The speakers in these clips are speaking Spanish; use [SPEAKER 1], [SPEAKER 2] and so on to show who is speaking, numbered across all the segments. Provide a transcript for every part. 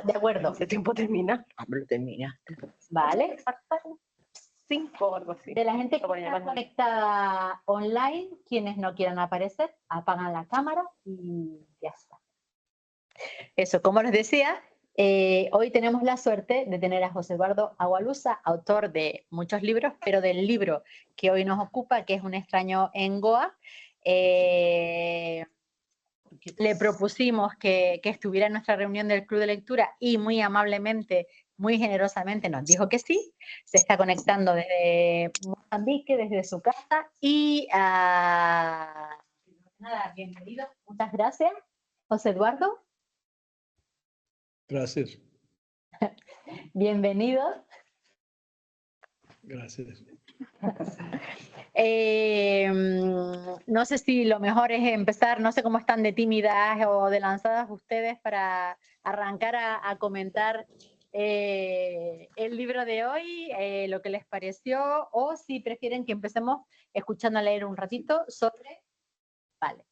[SPEAKER 1] De acuerdo.
[SPEAKER 2] Ese tiempo termina.
[SPEAKER 3] Me lo terminaste.
[SPEAKER 1] Vale.
[SPEAKER 2] 5 o algo así.
[SPEAKER 1] De la gente que está conectada online, quienes no quieran aparecer, apagan la cámara y ya está. Eso, como les decía, hoy tenemos la suerte de tener a José Eduardo Agualusa, autor de muchos libros, pero del libro que hoy nos ocupa, que es Un extraño en Goa. Le propusimos que estuviera en nuestra reunión del Club de Lectura y muy amablemente, muy generosamente nos dijo que sí. Se está conectando desde Mozambique, desde su casa y nada, bienvenido. Muchas gracias, José Eduardo.
[SPEAKER 4] Gracias.
[SPEAKER 1] Bienvenido.
[SPEAKER 4] Gracias.
[SPEAKER 1] No sé si lo mejor es empezar, no sé cómo están de tímidas o de lanzadas ustedes para arrancar a comentar el libro de hoy, lo que les pareció, o si prefieren que empecemos escuchando a leer un ratito sobre... Vale.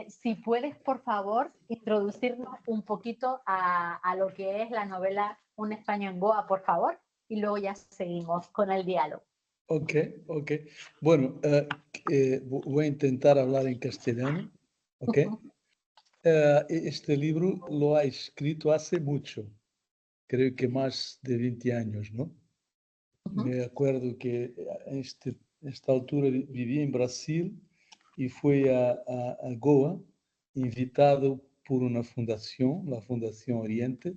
[SPEAKER 1] Si puedes, por favor, introducirnos un poquito a lo que es la novela Un extraño en Goa, por favor, y luego ya seguimos con el diálogo.
[SPEAKER 4] Ok. Bueno, voy a intentar hablar en castellano. Ok. Este libro lo ha escrito hace mucho, creo que más de 20 años, ¿no? Me acuerdo que a esta altura vivía en Brasil y fui a Goa, invitado por una fundación, la Fundación Oriente,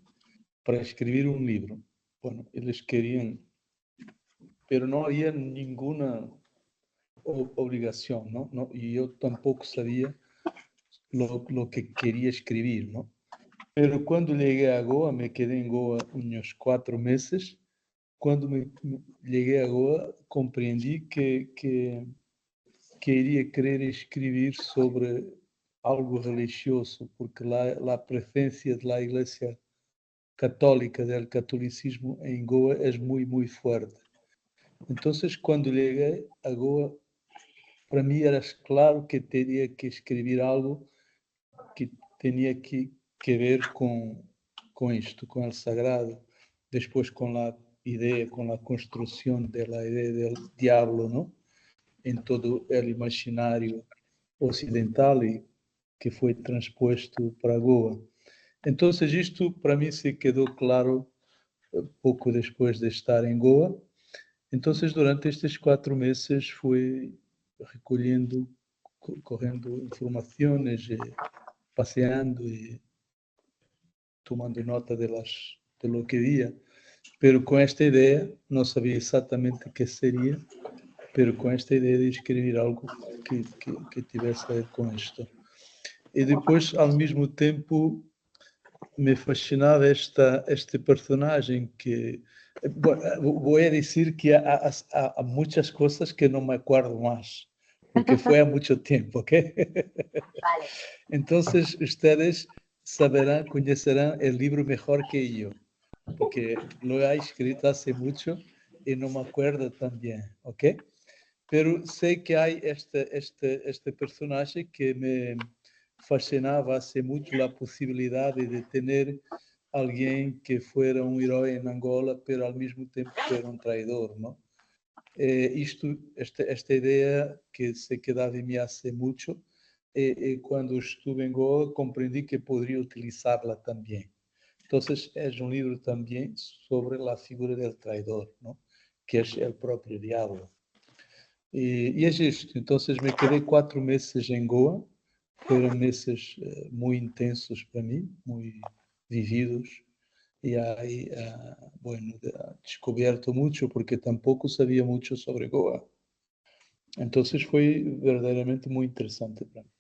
[SPEAKER 4] para escribir un libro. Bueno, ellos querían, pero no había ninguna obligación, ¿no? Y yo tampoco sabía lo que quería escribir, ¿no? Pero cuando llegué a Goa, me quedé en Goa unos 4 meses. Cuando llegué a Goa, comprendí que quería querer escribir sobre algo religioso, porque la presencia de la Iglesia católica, del catolicismo en Goa es muy, muy fuerte. Entonces, cuando llegué a Goa, para mí era claro que tenía que escribir algo que tenía que ver con esto, con el sagrado, después con la idea, con la construcción de la idea del diablo, ¿no? En todo el imaginario occidental y que fue transpuesto para Goa. Entonces, esto para mí se quedó claro pouco después de estar en Goa. Entonces, durante estes 4 meses fui recolhendo, correndo informaciones, paseando y tomando nota de lo que veía. Pero con esta idea, no sabía exactamente qué sería, pero con esta idea de escribir algo que tivesse a ver com isto. E depois, ao mesmo tempo, me fascinava este personagem que... Voy a decir que há muitas coisas que não me acuerdo mais, porque foi há muito tempo, ¿ok?
[SPEAKER 1] Vale.
[SPEAKER 4] Entonces, ustedes saberán, conocerán el libro mejor que yo, porque lo he escrito hace mucho y no me acuerdo tan bien, ¿ok? Pero sé que hay este personaje que me fascinaba hace mucho, la posibilidad de tener alguien que fuera un héroe en Angola, pero al mismo tiempo fuera un traidor, ¿no? Esta idea que se quedaba en mí hace mucho, cuando estuve en Goa comprendí que podría utilizarla también. Entonces es un libro también sobre la figura del traidor, ¿no? Que es el propio diablo. Y es esto. Entonces me quedé 4 meses en Goa. Fueron meses muy intensos para mí, muy vividos. Y ahí, bueno, descubierto mucho porque tampoco sabía mucho sobre Goa. Entonces fue verdaderamente muy interesante para mí.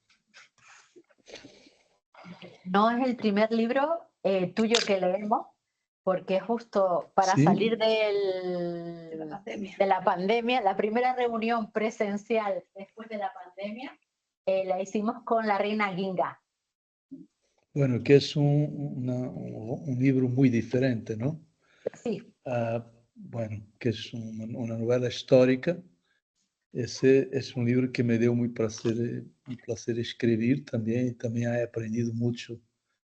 [SPEAKER 1] No es el primer libro tuyo que leemos, porque justo para
[SPEAKER 4] ¿Sí?
[SPEAKER 1] salir de la pandemia, la primera reunión presencial después de la pandemia, la hicimos con la reina Ginga.
[SPEAKER 4] Bueno, que es un libro muy diferente, ¿no?
[SPEAKER 1] Sí.
[SPEAKER 4] Bueno, que es una novela histórica. Ese es un libro que me dio muy placer escribir también, y también he aprendido mucho.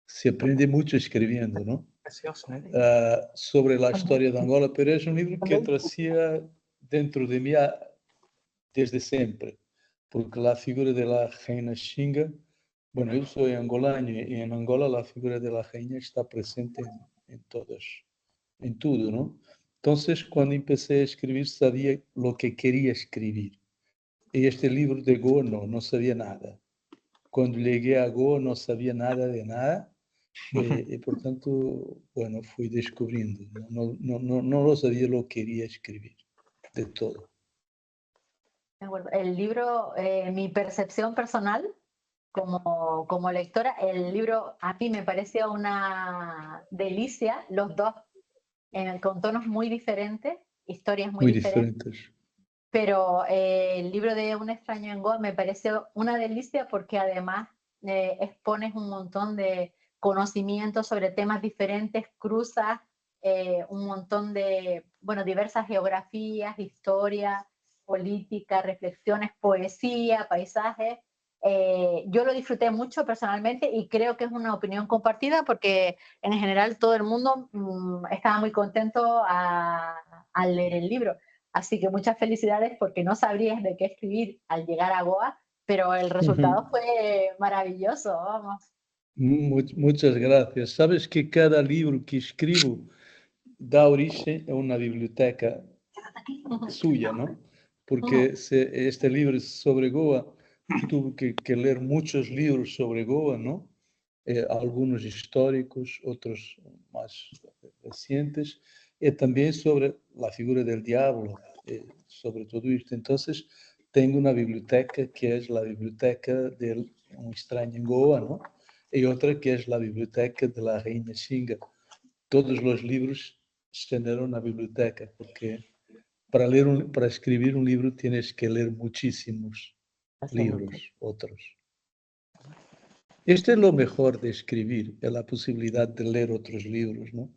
[SPEAKER 4] Se aprende mucho escribiendo, ¿no?
[SPEAKER 2] Precioso, ¿eh?
[SPEAKER 4] sobre la historia de Angola, pero es un libro que trazía dentro de mí desde siempre, porque la figura de la reina Xinga, bueno, yo soy angolano y en Angola la figura de la reina está presente en todo, ¿no? Entonces, cuando empecé a escribir, sabía lo que quería escribir. Y este libro de Goa no sabía nada. Cuando llegué a Goa no sabía nada de nada. Y por tanto, bueno, fui descubriendo. No lo sabía lo que quería escribir, de todo.
[SPEAKER 1] De acuerdo. El libro, mi percepción personal como lectora, el libro a mí me pareció una delicia, los dos con tonos muy diferentes, historias muy
[SPEAKER 4] Muy
[SPEAKER 1] diferentes,
[SPEAKER 4] diferentes.
[SPEAKER 1] pero el libro de Un extraño en Goa me pareció una delicia porque además expones un montón de conocimientos sobre temas diferentes, cruzas un montón de, bueno, diversas geografías, historia, política, reflexiones, poesía, paisajes. Yo lo disfruté mucho personalmente y creo que es una opinión compartida porque en general todo el mundo estaba muy contento al leer el libro. Así que muchas felicidades porque no sabrías de qué escribir al llegar a Goa, pero el resultado fue maravilloso, vamos.
[SPEAKER 4] Muchas gracias. Sabes que cada libro que escribo da origen a una biblioteca suya, ¿no? Porque este libro es sobre Goa, tuve que leer muchos libros sobre Goa, ¿no? Algunos históricos, otros más recientes, y también sobre la figura del diablo, sobre todo esto. Entonces, tengo una biblioteca que es la biblioteca de Un extraño en Goa, ¿no? Y otra que es la biblioteca de la reina Xinga. Todos los libros están en una biblioteca, porque para escribir un libro tienes que leer muchísimos libros, otros. Esto es lo mejor de escribir, es la posibilidad de leer otros libros, ¿no?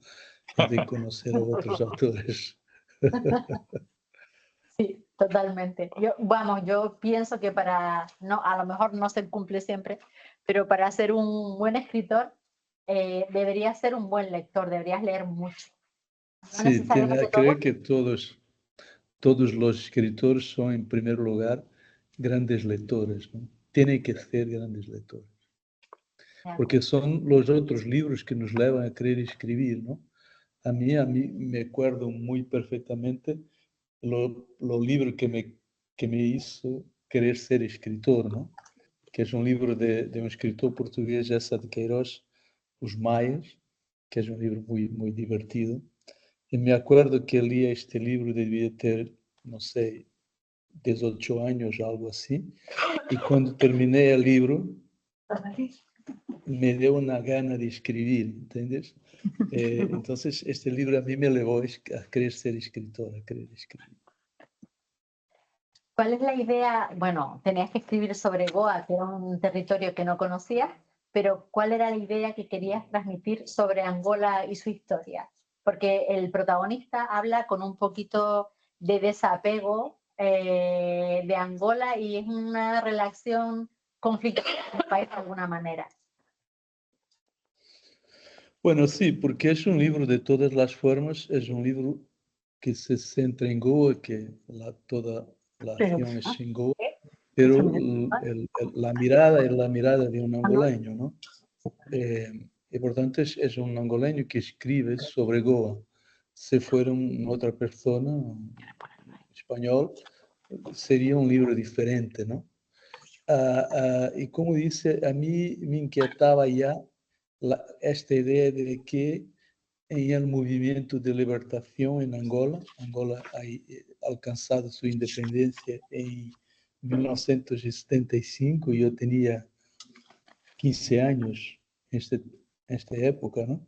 [SPEAKER 4] Y de conocer a otros autores.
[SPEAKER 1] Sí, totalmente. Yo pienso que no, a lo mejor no se cumple siempre, pero para ser un buen escritor deberías ser un buen lector, deberías leer mucho. No
[SPEAKER 4] Sí,
[SPEAKER 1] necesariamente
[SPEAKER 4] creo
[SPEAKER 1] todo.
[SPEAKER 4] que todos los escritores son, en primer lugar, grandes lectores, ¿no? Tienen que ser grandes lectores. Porque son los otros libros que nos llevan a querer escribir, ¿no? A mí me acuerdo muy perfectamente lo libro que me hizo querer ser escritor, ¿no? Que es un libro de un escritor portugués, Essa de Queiroz, Os Maias, que es un libro muy divertido. Y me acuerdo que leía este libro, debía ter, no sé, 18 años, algo así. Y cuando terminé el libro, me dio una gana de escribir, ¿entiendes? Entonces, este libro a mí me llevó a querer ser escritor, a querer escribir.
[SPEAKER 1] ¿Cuál es la idea? Bueno, tenías que escribir sobre Goa, que era un territorio que no conocías, pero ¿cuál era la idea que querías transmitir sobre Angola y su historia? Porque el protagonista habla con un poquito de desapego de Angola y es una relación conflictiva con el país de alguna manera.
[SPEAKER 4] Bueno, sí, porque es un libro de todas las formas, es un libro que se centra en Goa, que toda la región es en Goa, pero la mirada es la mirada de un angoleño, ¿no? Y por tanto es un angoleño que escribe sobre Goa. Si fuera otra persona, un español, sería un libro diferente, ¿no? Y como dice, a mí me inquietaba ya esta idea de que en el movimiento de libertación en Angola, Angola ha alcanzado su independencia en 1975, yo tenía 15 años en esta época, ¿no?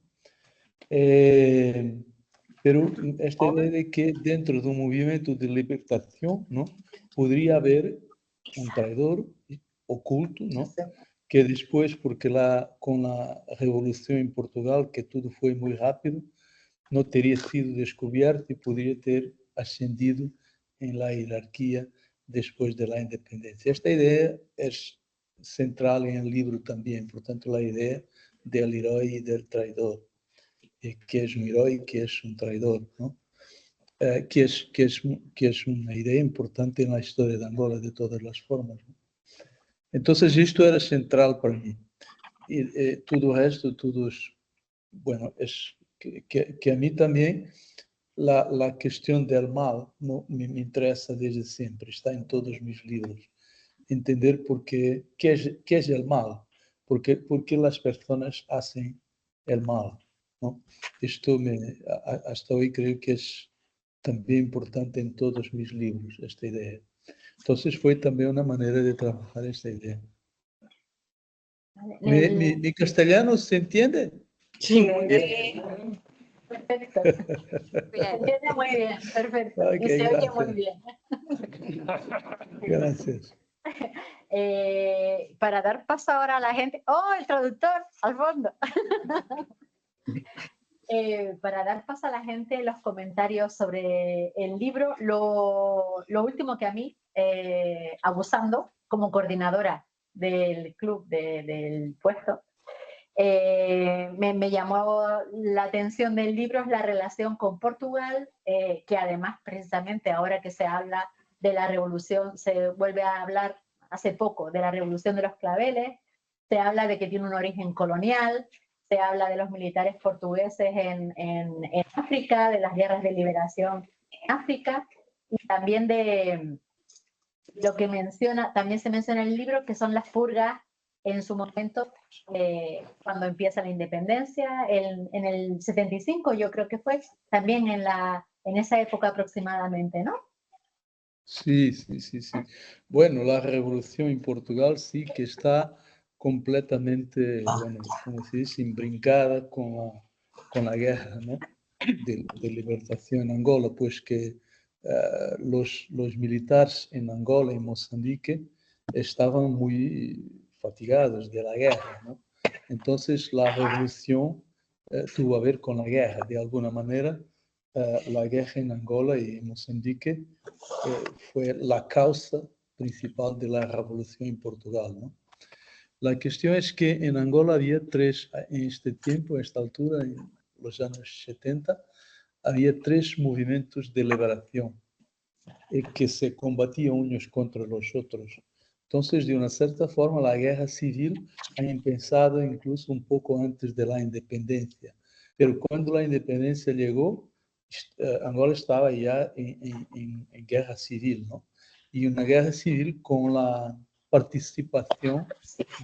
[SPEAKER 4] Pero esta idea de que dentro de un movimiento de libertación, ¿no? Podría haber un traidor oculto, ¿no? Que después, porque con la revolución en Portugal, que todo fue muy rápido, no teria sido descoberto y podría ter ascendido en la jerarquía después de la independencia. Esta idea es central en el libro también, por tanto, la idea del héroe y del traidor. que es un héroe, que es un traidor, ¿no? Que es una idea importante en la historia de Angola de todas las formas, ¿no? Entonces esto era central para mí. Y todo el resto, bueno, es que a mí también la cuestión del mal no, me interesa desde siempre, está en todos mis libros. Entender qué es el mal, por qué las personas hacen el mal, ¿no? Esto hasta hoy creo que es también importante en todos mis libros, esta idea. Entonces fue también una manera de trabajar esta idea. ¿Mi castellano se entiende?
[SPEAKER 2] Sí,
[SPEAKER 1] Perfecto. Se entiende muy bien, perfecto.
[SPEAKER 4] Ok,
[SPEAKER 1] Y se oye muy
[SPEAKER 4] gracias.
[SPEAKER 1] bien.
[SPEAKER 4] Gracias.
[SPEAKER 1] Para dar paso ahora a la gente. ¡Oh, el traductor! Al fondo. Para dar paso a la gente los comentarios sobre el libro, lo último que a mí, abusando como coordinadora del club, del puesto, me llamó la atención del libro es la relación con Portugal, que además precisamente ahora que se habla de la revolución, se vuelve a hablar hace poco de la revolución de los claveles, se habla de que tiene un origen colonial, se habla de los militares portugueses en África, de las guerras de liberación en África, y también de lo que también se menciona en el libro, que son las purgas en su momento, cuando empieza la independencia, en el 75 yo creo que fue, también en esa época aproximadamente, ¿no?
[SPEAKER 4] Sí. Bueno, la revolución en Portugal sí que está completamente, bueno, como se dice, imbrincada con la guerra, ¿no? de libertación en Angola, pues que los militares en Angola y Mozambique estaban muy fatigados de la guerra, ¿no? Entonces la revolución tuvo a ver con la guerra, de alguna manera. La guerra en Angola y en Mozambique fue la causa principal de la revolución en Portugal, ¿no? La cuestión es que en Angola había en este tiempo, a esta altura, en los años 70, había tres movimientos de liberación que se combatían unos contra los otros. Entonces, de una cierta forma, la guerra civil ha empezado incluso un poco antes de la independencia. Pero cuando la independencia llegó, Angola estaba ya en guerra civil, ¿no? Y una guerra civil con la participación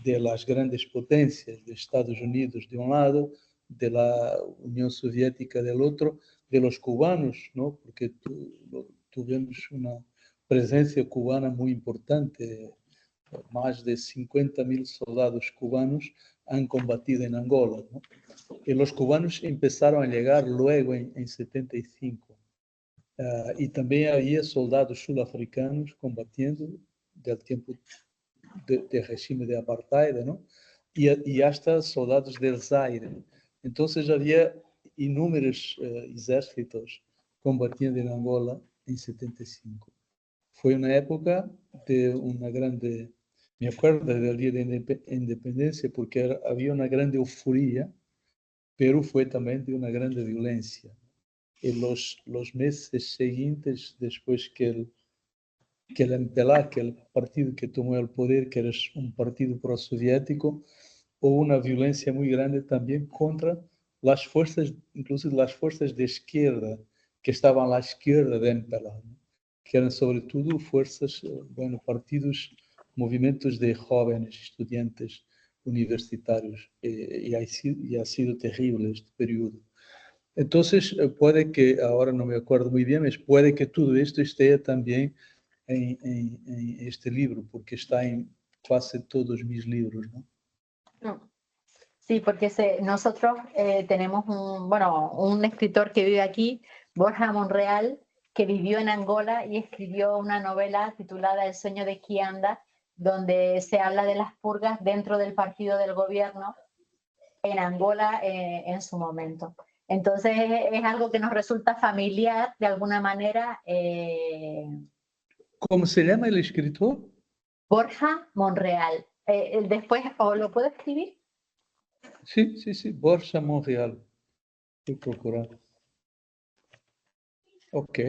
[SPEAKER 4] de las grandes potencias, de Estados Unidos de un lado, de la Unión Soviética del otro, de los cubanos, ¿no? Porque tuvimos una presencia cubana muy importante. Más de 50.000 soldados cubanos han combatido en Angola, ¿no? Y los cubanos empezaron a llegar luego en 75. Y también había soldados sudafricanos combatiendo del tiempo del régimen de apartheid, ¿no? Y hasta soldados del Zaire. Entonces había inúmeros ejércitos combatiendo en Angola en 75. Fue una época de una grande, me acuerdo del día de independencia porque había una grande euforia, pero fue también de una grande violencia. En los meses siguientes, después que el MPLA, que el partido que tomó el poder, que era un partido prosoviético, hubo una violencia muy grande también contra las fuerzas, incluso las fuerzas de izquierda, que estaban a la izquierda de MPLA, ¿no? Que eran sobre todo fuerzas, bueno, partidos, movimientos de jóvenes, estudiantes universitarios, y ha sido terrible este periodo. Entonces, puede que, ahora no me acuerdo muy bien, pero puede que todo esto esté también en este libro, porque está en casi todos mis libros, ¿no?
[SPEAKER 1] Sí, porque nosotros tenemos un escritor que vive aquí, Borja Monreal, que vivió en Angola y escribió una novela titulada El sueño de Kianda, donde se habla de las purgas dentro del partido del gobierno en Angola en su momento. Entonces es algo que nos resulta familiar de alguna manera.
[SPEAKER 4] ¿Cómo se llama el escritor?
[SPEAKER 1] Borja Monreal. Después, ¿o lo puedo escribir?
[SPEAKER 4] Sí, Borja Monreal. Voy a procurar. Ok.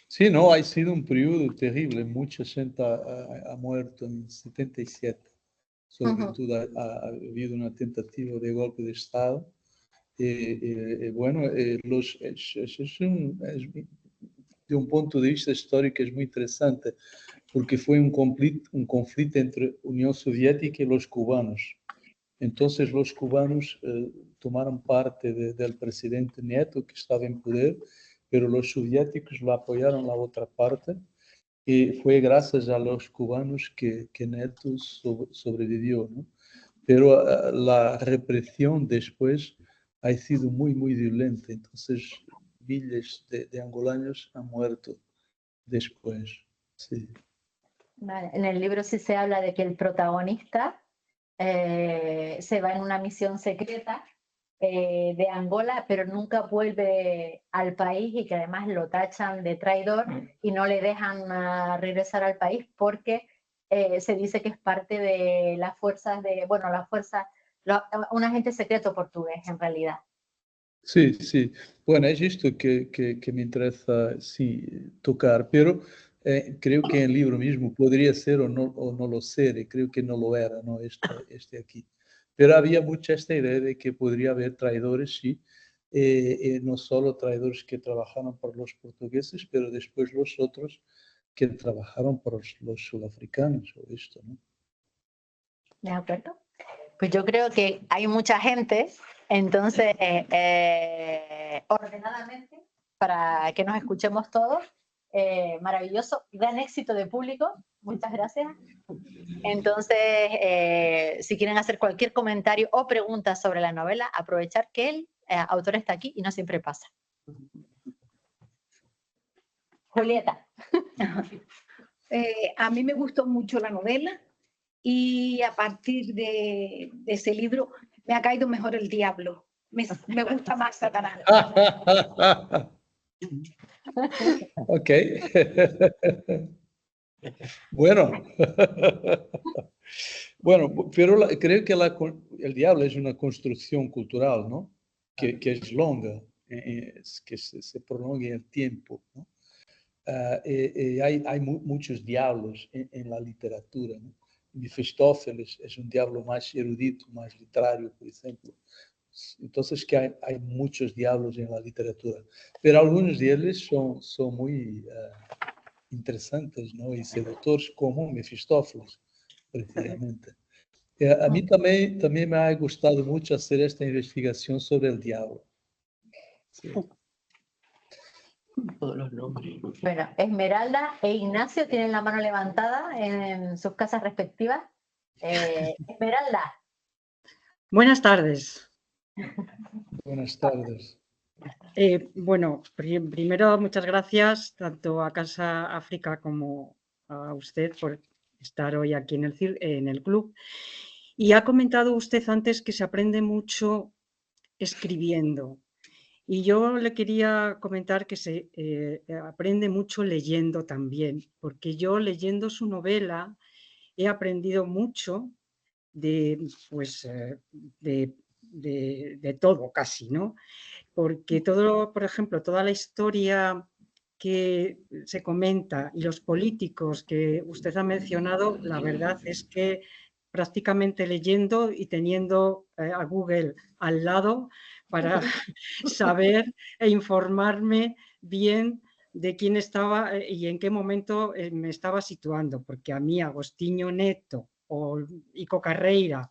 [SPEAKER 4] Sí, no, ha sido un periodo terrible. Mucha gente ha muerto en 77. Sobre todo ha habido una tentativa de golpe de Estado. Bueno, de un punto de vista histórico es muy interesante, porque fue un conflicto entre Unión Soviética y los cubanos. Entonces los cubanos tomaron parte del presidente Neto, que estaba en poder, pero los soviéticos lo apoyaron la otra parte, y fue gracias a los cubanos que Neto sobrevivió, ¿no? Pero la represión después ha sido muy, muy violenta. Entonces, miles de angolanos han muerto después. Sí.
[SPEAKER 1] Vale. En el libro sí se habla de que el protagonista se va en una misión secreta de Angola, pero nunca vuelve al país y que además lo tachan de traidor y no le dejan regresar al país porque se dice que es parte de las fuerzas de, bueno, un agente secreto portugués en realidad.
[SPEAKER 4] Sí, sí. Bueno, es esto que me interesa sí, tocar, pero creo que en el libro mismo podría ser o no lo ser, y creo que no lo era, ¿no? Este aquí. Pero había mucha esta idea de que podría haber traidores, sí, no solo traidores que trabajaron por los portugueses, pero después los otros que trabajaron por los sudafricanos o esto, ¿no?
[SPEAKER 1] ¿De acuerdo? Pues yo creo que hay mucha gente, entonces, ordenadamente, para que nos escuchemos todos, maravilloso, gran éxito de público, muchas gracias. Entonces, si quieren hacer cualquier comentario o pregunta sobre la novela, aprovechar que el autor está aquí y no siempre pasa. Julieta.
[SPEAKER 3] A mí me gustó mucho la novela y a partir de ese libro me ha caído mejor el diablo. Me gusta más Satanás.
[SPEAKER 4] Ok. Bueno. Bueno, pero creo que el diablo es una construcción cultural, ¿no? Que es longa, que se prolonga en el tiempo, ¿no? Hay muchos diablos en la literatura, ¿no? Mefistófeles es un diablo más erudito, más literario, por ejemplo. Entonces que hay muchos diablos en la literatura, pero algunos de ellos son muy interesantes, ¿no? Y seductores como Mefistófeles, precisamente. A mí también me ha gustado mucho hacer esta investigación sobre el diablo. Sí.
[SPEAKER 2] Todos los nombres.
[SPEAKER 1] Bueno, Esmeralda e Ignacio tienen la mano levantada en sus casas respectivas. Esmeralda.
[SPEAKER 5] Buenas tardes.
[SPEAKER 4] Buenas tardes.
[SPEAKER 5] Bueno, primero muchas gracias tanto a Casa África como a usted por estar hoy aquí en el club. Y ha comentado usted antes que se aprende mucho escribiendo. Y yo le quería comentar que se aprende mucho leyendo también, porque yo leyendo su novela he aprendido mucho de todo casi, ¿no? Porque todo, por ejemplo, toda la historia que se comenta y los políticos que usted ha mencionado, la verdad es que prácticamente leyendo y teniendo a Google al lado para saber e informarme bien de quién estaba y en qué momento me estaba situando, porque a mí Agostinho Neto o Ico Carreira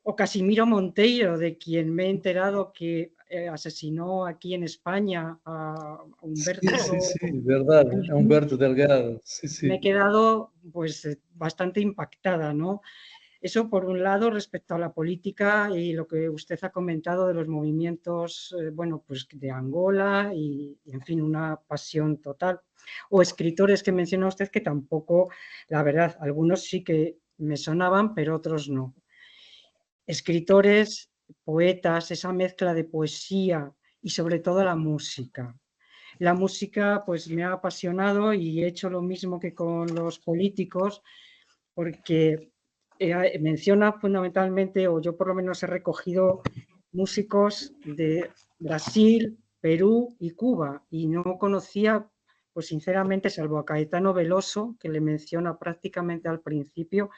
[SPEAKER 5] o Casimiro Monteiro, de quien me he enterado que asesinó aquí en España a Humberto.
[SPEAKER 4] Sí, verdad, a Humberto Delgado. Sí.
[SPEAKER 5] Me he quedado pues bastante impactada, ¿no? Eso por un lado respecto a la política y lo que usted ha comentado de los movimientos, bueno, pues de Angola y en fin, una pasión total. O escritores que menciona usted que tampoco, la verdad, algunos sí que me sonaban, pero otros no. Escritores, poetas, esa mezcla de poesía y sobre todo la música. La música pues me ha apasionado y he hecho lo mismo que con los políticos porque menciona fundamentalmente, o yo por lo menos he recogido músicos de Brasil, Perú y Cuba, y no conocía, pues sinceramente, salvo a Caetano Veloso, que le menciona prácticamente al principio,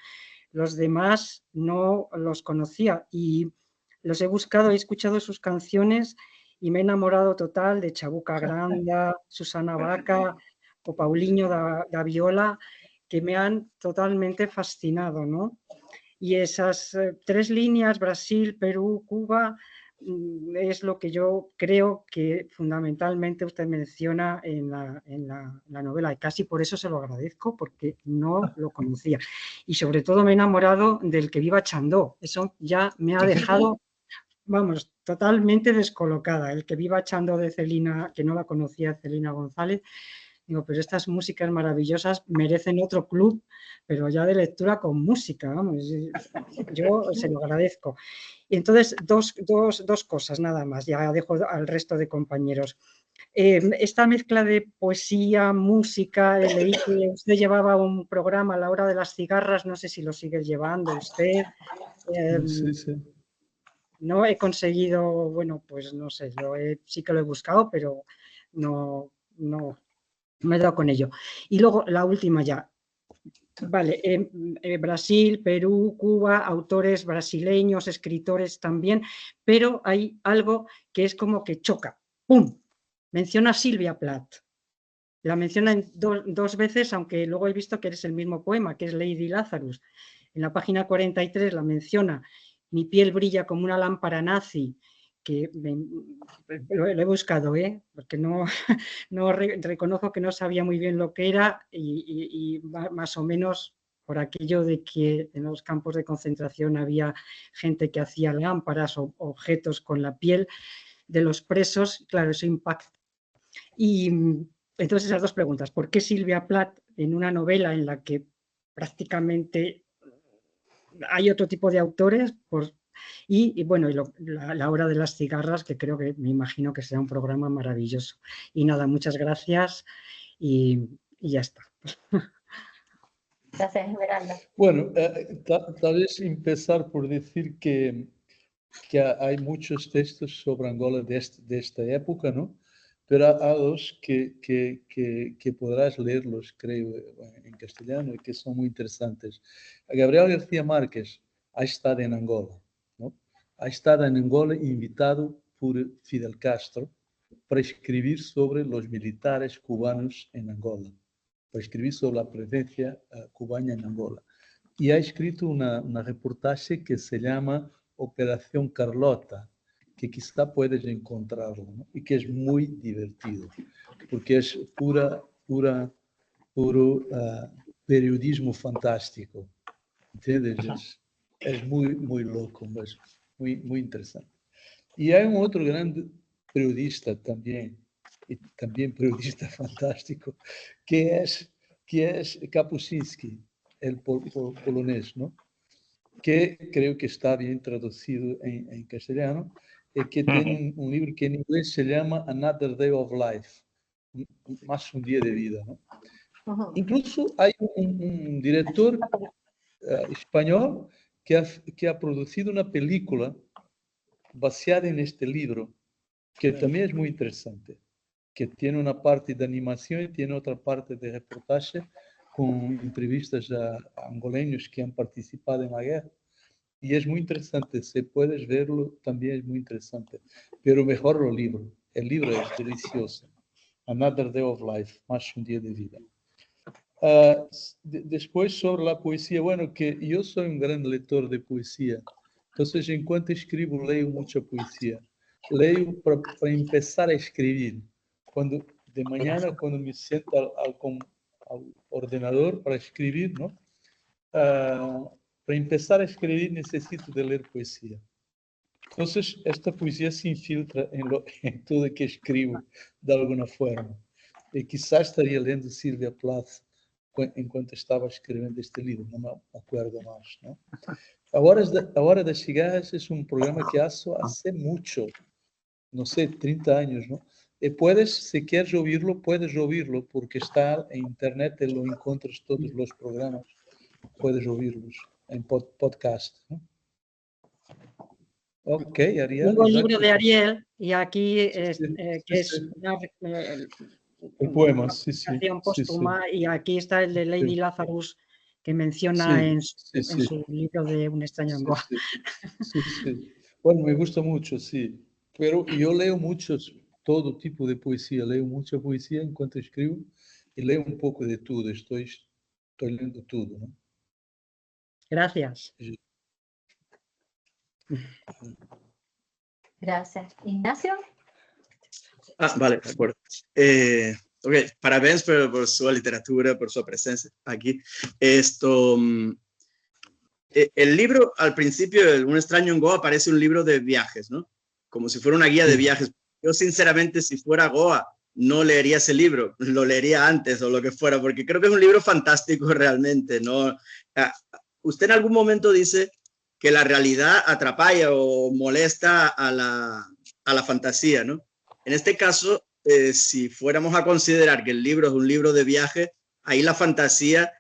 [SPEAKER 5] los demás no los conocía y los he buscado, he escuchado sus canciones y me he enamorado total de Chabuca Granda, Susana Baca o Paulinho da Viola, que me han totalmente fascinado, ¿no? Y esas tres líneas, Brasil, Perú, Cuba, es lo que yo creo que fundamentalmente usted menciona en la novela, y casi por eso se lo agradezco, porque no lo conocía. Y sobre todo me he enamorado del Que viva Chandó. Eso ya me ha dejado, vamos, totalmente descolocada. El Que viva Chandó de Celina, que no la conocía, Celina González. Digo, pero estas músicas maravillosas merecen otro club, pero ya de lectura con música, vamos, yo se lo agradezco. Y entonces, dos cosas nada más, ya dejo al resto de compañeros. Esta mezcla de poesía, música, leí que usted llevaba un programa a la hora de las cigarras, no sé si lo sigue llevando usted.
[SPEAKER 4] Sí, sí.
[SPEAKER 5] No he conseguido, bueno, pues no sé, sí que lo he buscado, pero no me he dado con ello. Y luego la última ya. Vale, Brasil, Perú, Cuba, autores brasileños, escritores también, pero hay algo que es como que choca. ¡Pum! Menciona a Silvia Plath. La menciona dos veces, aunque luego he visto que es el mismo poema, que es Lady Lazarus. En la página 43 la menciona, mi piel brilla como una lámpara nazi, que lo he buscado, porque no reconozco que no sabía muy bien lo que era y más o menos por aquello de que en los campos de concentración había gente que hacía lámparas o objetos con la piel de los presos, claro, eso impacta. Y entonces esas dos preguntas, ¿por qué Silvia Plath en una novela en la que prácticamente hay otro tipo de autores? Y bueno, la hora de las cigarras, que creo que me imagino que será un programa maravilloso. Y nada, muchas gracias y ya está.
[SPEAKER 1] Gracias, Esmeralda.
[SPEAKER 4] Bueno, tal vez empezar por decir que hay muchos textos sobre Angola de esta época, ¿no? Pero hay dos que podrás leerlos, creo, en castellano y que son muy interesantes. Gabriel García Márquez ha estado en Angola, ¿no? Ha estado en Angola invitado por Fidel Castro para escribir sobre los militares cubanos en Angola, para escribir sobre la presencia cubana en Angola. Y ha escrito una reportaje que se llama Operación Carlota, que quizá puedes encontrarlo, ¿no? Y que es muy divertido, porque es puro periodismo fantástico, ¿entiendes? Es muy, muy loco, es muy, muy interesante. Y hay un otro gran periodista también, y también periodista fantástico, que es Kapuscinski, el polonés, ¿no? Que creo que está bien traducido en castellano, y que tiene un libro que en inglés se llama Another Day of Life, más un día de vida, ¿no? Incluso hay un director español que ha producido una película baseada en este libro, que también es muy interesante, que tiene una parte de animación y tiene otra parte de reportaje con entrevistas a angoleños que han participado en la guerra. Y es muy interesante, si puedes verlo, también es muy interesante. Pero mejor el libro es delicioso. Another Day of Life, más un día de vida. Después sobre la poesía, bueno, que yo soy un gran lector de poesía. Entonces, enquanto escribo, leo mucha poesía. Leo para empezar a escribir. De mañana, cuando me siento al ordenador para escribir, ¿no? Para empezar a escribir necesito de leer poesía. Entonces, esta poesía se infiltra en todo lo que escribo, de alguna forma. Y quizás estaría leyendo Silvia Plath enquanto estava escrevendo este livro, não me acuerdo mais, ¿no? A Hora das Cigarras es un programa que hace hace mucho, no sé, 30 años, ¿no? Y puedes, si quieres oírlo, puedes oírlo, porque está en internet y lo encuentras todos los programas, puedes oírlos en podcast, ¿no? Ok, Ariel.
[SPEAKER 5] Tengo el libro
[SPEAKER 4] exacto.
[SPEAKER 5] de Ariel y aquí es,
[SPEAKER 4] Sí,
[SPEAKER 5] que
[SPEAKER 4] sí,
[SPEAKER 5] es una,
[SPEAKER 4] El poema, sí,
[SPEAKER 5] publicación
[SPEAKER 4] sí, sí.
[SPEAKER 5] póstuma, y aquí está el de Lady Lazarus que menciona
[SPEAKER 4] Sí,
[SPEAKER 5] en
[SPEAKER 4] sí,
[SPEAKER 5] en su libro de Un extraño en
[SPEAKER 4] sí,
[SPEAKER 5] Goa.
[SPEAKER 4] sí. Bueno, me gusta mucho, sí. Pero yo leo todo tipo de poesía. Leo mucha poesía enquanto escribo y leo un poco de todo. Estoy leyendo todo, ¿no?
[SPEAKER 5] Gracias.
[SPEAKER 1] Gracias. Ignacio.
[SPEAKER 6] Ah, vale, de acuerdo. Ok, parabéns por su literatura, por su presencia aquí. El libro, al principio, Un extraño en Goa, parece un libro de viajes, ¿no? Como si fuera una guía de viajes. Yo, sinceramente, si fuera Goa, no leería ese libro, lo leería antes o lo que fuera, porque creo que es un libro fantástico realmente, ¿no? Usted en algún momento dice que la realidad atrapalla o molesta a la fantasía, ¿no? En este caso, si fuéramos a considerar que el libro es un libro de viaje, ahí la fantasía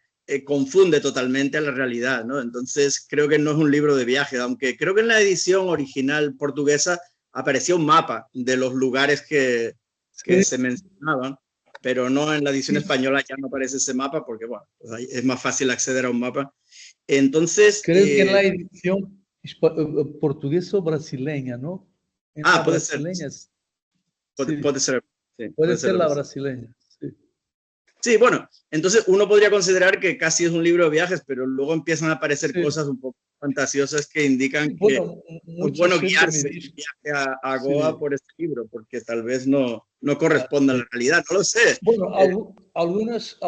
[SPEAKER 6] confunde totalmente a la realidad, ¿no? Entonces creo que no es un libro de viaje, aunque creo que en la edición original portuguesa aparecía un mapa de los lugares que se mencionaban, pero no en la edición española ya no aparece ese mapa porque, bueno, pues ahí es más fácil acceder a un mapa. Entonces...
[SPEAKER 4] Creo que en la edición portuguesa o brasileña, ¿no? En la
[SPEAKER 6] puede ser.
[SPEAKER 4] brasileña,
[SPEAKER 6] Puede ser. Sí,
[SPEAKER 4] puede ser la
[SPEAKER 6] brasileña.
[SPEAKER 4] brasileña, sí.
[SPEAKER 6] Sí, bueno, entonces uno podría considerar que casi es un libro de viajes, pero luego empiezan a aparecer cosas un poco fantasiosas que indican que es bueno guiarse en viaje a Goa por este libro, porque tal vez no corresponde a la realidad, no lo sé.
[SPEAKER 4] Bueno, algunos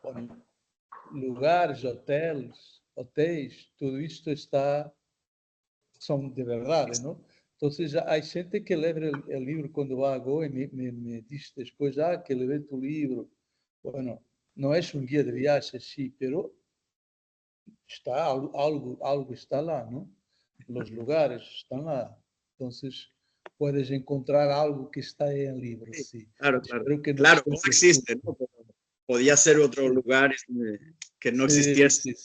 [SPEAKER 4] bueno, lugares, hotéis, todo esto son de verdad, ¿no? Entonces hay gente que lee el libro cuando va a Goa y me dice después, que leí tu libro. Bueno, no es un guía de viajes, sí, pero está algo está lá, ¿no? Los lugares están lá. Entonces puedes encontrar algo que está en el libro, sí.
[SPEAKER 6] Claro,
[SPEAKER 4] Espero que
[SPEAKER 6] claro,
[SPEAKER 4] no
[SPEAKER 6] no existe, ¿no? Podía ser otro lugar que no existiese.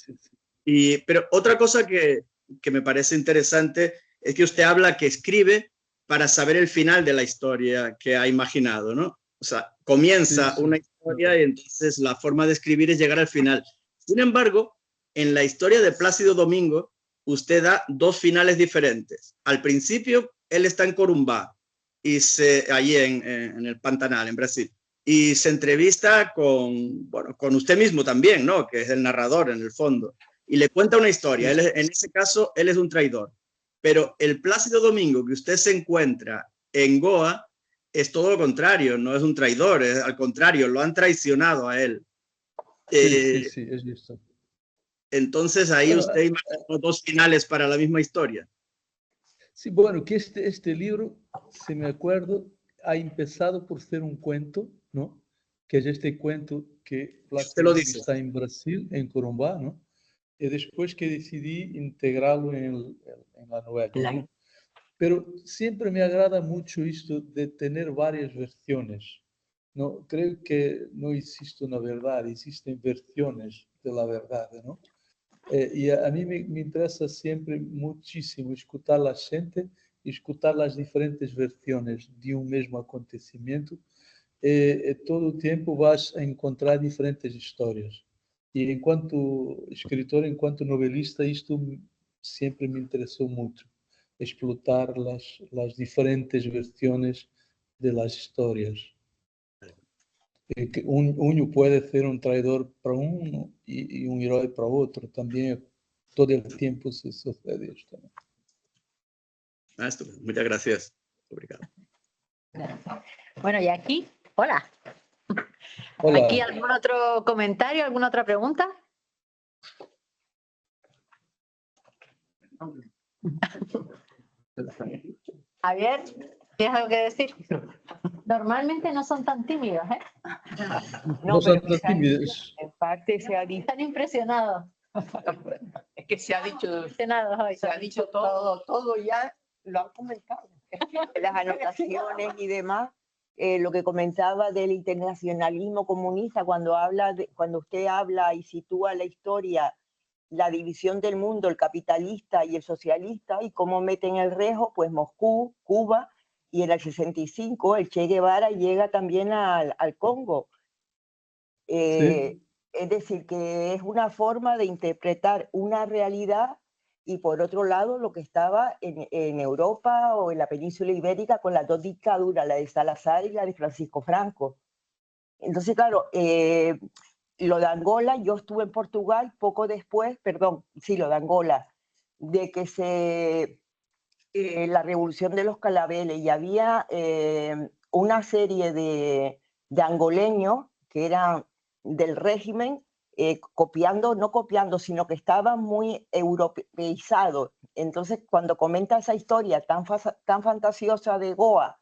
[SPEAKER 6] Sí. Pero otra cosa que me parece interesante es que usted habla que escribe para saber el final de la historia que ha imaginado, ¿no? O sea, comienza una historia y entonces la forma de escribir es llegar al final. Sin embargo, en la historia de Plácido Domingo, usted da dos finales diferentes. Al principio, él está en Corumbá, allí en el Pantanal, en Brasil, y se entrevista con usted mismo también, ¿no? Que es el narrador en el fondo. Y le cuenta una historia. En ese caso, él es un traidor. Pero el Plácido Domingo que usted se encuentra en Goa es todo lo contrario, no es un traidor, al contrario, lo han traicionado a él.
[SPEAKER 4] Sí, es esto.
[SPEAKER 6] Entonces ahí usted imaginó dos finales para la misma historia.
[SPEAKER 4] Sí, bueno, que este libro, si me acuerdo, ha empezado por ser un cuento, ¿no? Que es este cuento que Plácido está en Brasil, en Corumbá, ¿no? Y después que decidí integrarlo en la novela, ¿no? Pero siempre me agrada mucho esto de tener varias versiones. No, creo que no existe una verdad, existen versiones de la verdad, ¿no? Y a mí me interesa siempre muchísimo escuchar a la gente, escuchar las diferentes versiones de un mismo acontecimiento. Todo el tiempo vas a encontrar diferentes historias. Y en cuanto escritor, en cuanto novelista, esto siempre me interesó mucho, explotar las diferentes versiones de las historias. Que uno puede ser un traidor para uno y un héroe para otro. También todo el tiempo se sucede esto, ¿no?
[SPEAKER 6] Muchas gracias. Obrigado.
[SPEAKER 1] Bueno, y aquí, hola.
[SPEAKER 4] Hola.
[SPEAKER 1] ¿Aquí algún otro comentario, alguna otra pregunta? Javier, ¿tienes algo que decir? Normalmente no son tan tímidos, ¿eh?
[SPEAKER 4] No son tan tímidos.
[SPEAKER 2] En parte se ha dicho,
[SPEAKER 1] Están impresionados.
[SPEAKER 2] es que se ha dicho
[SPEAKER 1] Todo.
[SPEAKER 2] todo ya lo han comentado.
[SPEAKER 7] Las anotaciones y demás, lo que comentaba del internacionalismo comunista, cuando usted habla y sitúa la historia la división del mundo, el capitalista y el socialista, y cómo meten el rejo, pues Moscú, Cuba, y en el 65 el Che Guevara llega también al Congo.
[SPEAKER 4] Sí.
[SPEAKER 7] Es decir, que es una forma de interpretar una realidad y por otro lado lo que estaba en Europa o en la península ibérica con las dos dictaduras, la de Salazar y la de Francisco Franco. Entonces, claro, lo de Angola, yo estuve en Portugal poco después, perdón, sí, lo de Angola, de que la revolución de los calabeles y había una serie de angoleños que eran del régimen, copiando, no copiando, sino que estaban muy europeizados. Entonces, cuando comenta esa historia tan fantasiosa de Goa,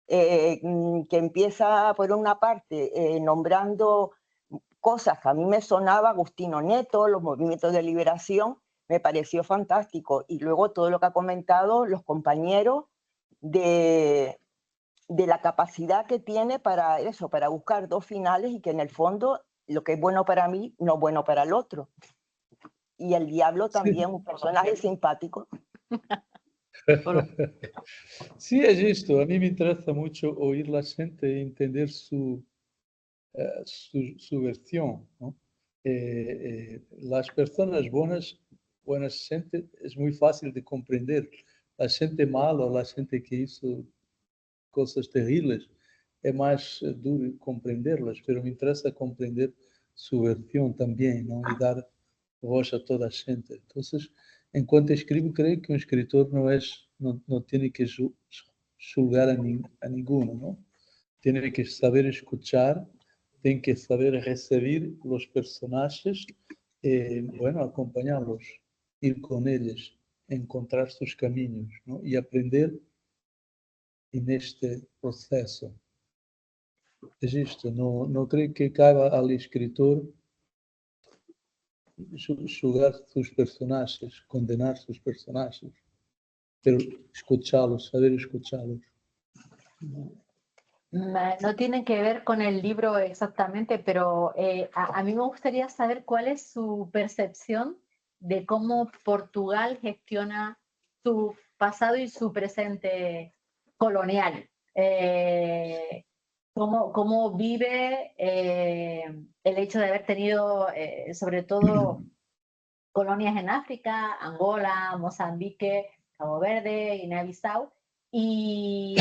[SPEAKER 7] que empieza por una parte nombrando cosas que a mí me sonaba Agustino Neto, los movimientos de liberación, me pareció fantástico. Y luego todo lo que ha comentado los compañeros de la capacidad que tiene para eso, para buscar dos finales y que en el fondo lo que es bueno para mí no es bueno para el otro. Y el diablo también, un personaje simpático.
[SPEAKER 4] Sí, es esto. A mí me interesa mucho oír la gente y entender su versión, ¿no? Las personas buenas gente es muy fácil de comprender. La gente mala, la gente que hizo cosas terribles, es más duro comprenderlas, pero me interesa comprender su versión también, ¿no? Y dar voz a toda la gente. Entonces, en cuanto escribo, creo que un escritor no tiene que julgar a ninguno, ¿no? Tiene que saber escuchar, tiene que saber recibir los personajes, bueno, acompañarlos, ir con ellos, encontrar sus caminos, ¿no? Y aprender en este proceso. Es esto, no creo que caiga al escritor julgar sus personajes, condenar sus personajes, pero escucharlos, saber escucharlos.
[SPEAKER 1] No tiene que ver con el libro exactamente, pero a mí me gustaría saber cuál es su percepción de cómo Portugal gestiona su pasado y su presente colonial. Cómo vive el hecho de haber tenido, sobre todo, colonias en África, Angola, Mozambique, Cabo Verde, Guinea-Bissau, y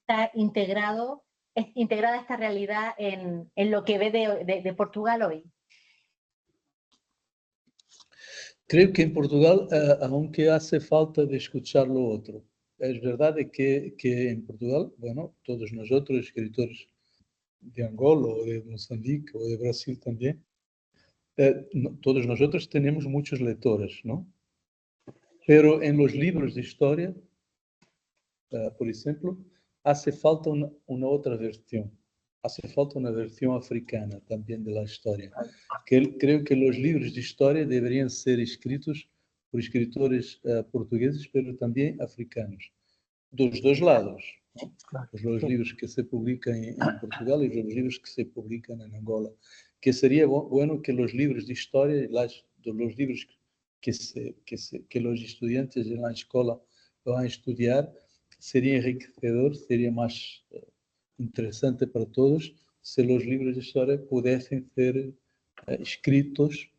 [SPEAKER 1] está integrada esta realidad en lo que ve de Portugal hoy.
[SPEAKER 4] Creo que en Portugal, aunque hace falta de escuchar lo otro, es verdad que en Portugal, bueno, todos nosotros, escritores de Angola o de Mozambique o de Brasil también, todos nosotros tenemos muchos lectores, ¿no? Pero en los libros de historia, por ejemplo, hace falta una otra versión. Hace falta una versión africana también de la historia. Creo que los libros de historia deberían ser escritos por escritores portugueses, pero también africanos. Dos dos lados, ¿no? Los libros que se publican en Portugal y los libros que se publican en Angola. Que sería bueno que los libros de historia, los libros que los estudiantes en la escuela van a estudiar, sería enriquecedor, sería más interesante para todos se los libros de historia pudiesen ser escritos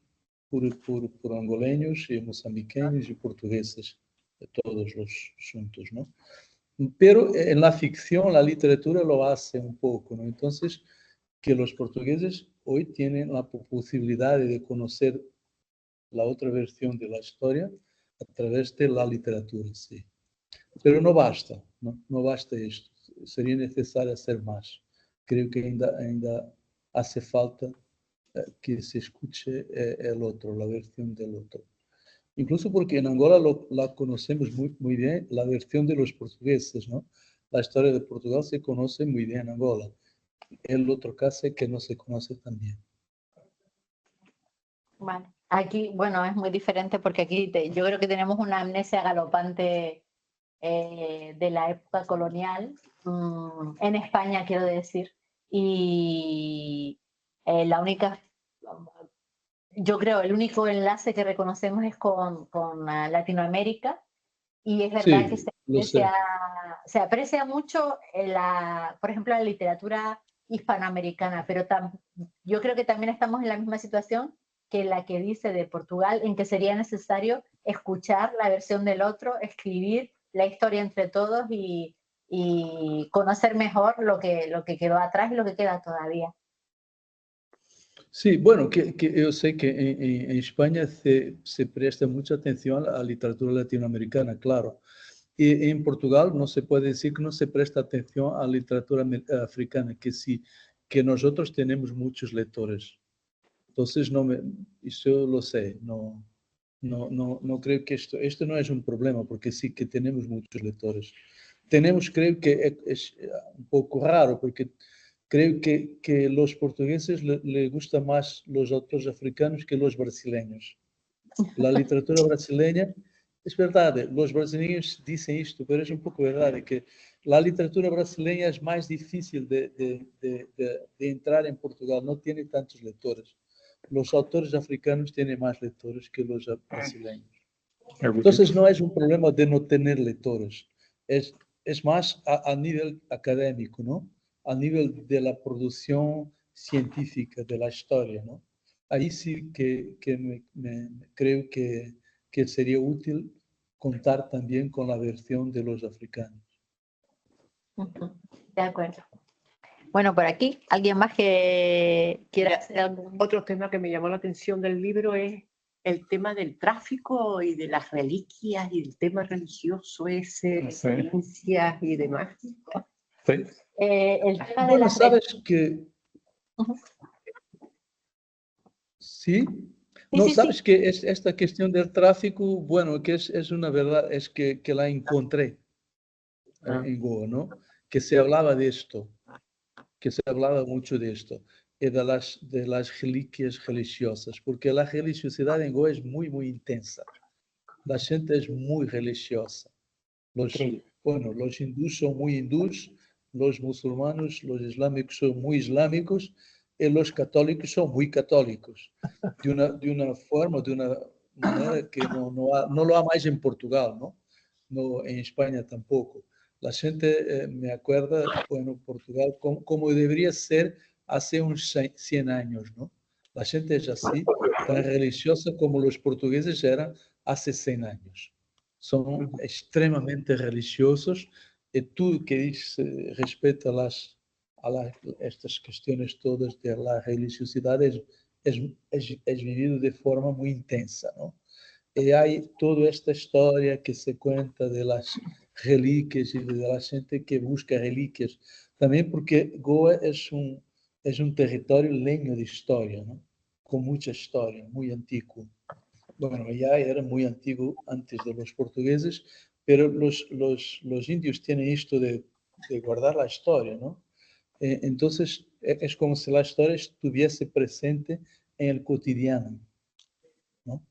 [SPEAKER 4] por angoleños y moçambiqueños y portugueses, de todos los juntos, ¿no? Pero en la ficción, la literatura lo hace un poco, ¿no? Entonces, que los portugueses hoy tienen la posibilidad de conocer la otra versión de la historia a través de la literatura, sí. Pero no basta, no basta esto. Sería necesario hacer más. Creo que ainda hace falta que se escuche el otro, la versión del otro. Incluso porque en Angola la conocemos muy bien, la versión de los portugueses, ¿no? La historia de Portugal se conoce muy bien en Angola. El otro caso es que no se conoce tan bien.
[SPEAKER 1] Vale. Aquí, bueno, es muy diferente porque aquí yo creo que tenemos una amnesia galopante de la época colonial, en España quiero decir, y la única yo creo, el único enlace que reconocemos es con Latinoamérica, y es verdad que
[SPEAKER 4] Sí, lo sé.
[SPEAKER 1] se aprecia mucho por ejemplo, la literatura hispanoamericana, pero yo creo que también estamos en la misma situación que la que dice de Portugal, en que sería necesario escuchar la versión del otro, escribir la historia entre todos y conocer mejor lo que quedó atrás y lo que queda todavía.
[SPEAKER 4] Sí, bueno, que yo sé que en España se presta mucha atención a la literatura latinoamericana, claro. Y en Portugal no se puede decir que no se presta atención a la literatura africana, que sí, que nosotros tenemos muchos lectores. Entonces, eso lo sé, no creo que esto no es un problema, porque sí que tenemos muchos lectores. Creo que es un poco raro, porque creo que los portugueses les gustan más los autores africanos que los brasileños. La literatura brasileña, es verdad, los brasileños dicen esto, pero es un poco verdad, que la literatura brasileña es más difícil de entrar en Portugal, no tiene tantos lectores. Los autores africanos tienen más lectores que los brasileños. Entonces no es un problema de no tener lectores, es más a nivel académico, ¿no? A nivel de la producción científica de la historia, ¿no? Ahí sí que creo que sería útil contar también con la versión de los africanos.
[SPEAKER 1] De acuerdo. Bueno, por aquí, ¿alguien más que quiera hacer algún...
[SPEAKER 2] Otro tema que me llamó la atención del libro es el tema del tráfico y de las reliquias y el tema religioso ese,
[SPEAKER 8] Sí.
[SPEAKER 2] creencias y demás.
[SPEAKER 8] Sí.
[SPEAKER 1] el tema de
[SPEAKER 4] Bueno,
[SPEAKER 1] las...
[SPEAKER 4] sabes que... Sí, no,
[SPEAKER 1] sí,
[SPEAKER 4] sabes
[SPEAKER 1] sí.
[SPEAKER 4] que esta cuestión del tráfico, bueno, que es una verdad, es que la encontré en Goa, ¿no? Que se hablaba de esto, que se hablaba mucho de esto, y de las reliquias religiosas, porque la religiosidad en Goa es muy, muy intensa. La gente es muy religiosa. Los hindús son muy hindús, los musulmanes, los islámicos son muy islámicos, y los católicos son muy católicos. De una forma, de una manera que no lo hay más en Portugal, ¿no? No, en España tampoco. La gente me acuerda, bueno, Portugal como debería ser hace unos 100 años, ¿no? La gente es así, tan religiosa como los portugueses eran hace 100 años. Son extremadamente religiosos, y tú que dices respecto a estas cuestiones todas de la religiosidad es vivido de forma muy intensa, ¿no? Y hay toda esta historia que se cuenta de las reliquias y de la gente que busca reliquias, también porque Goa es un territorio lleno de historia, ¿no? Con mucha historia, muy antiguo. Bueno, ya era muy antiguo antes de los portugueses, pero los indios tienen esto de guardar la historia, ¿no? Entonces, es como si la historia estuviese presente en el cotidiano, ¿no?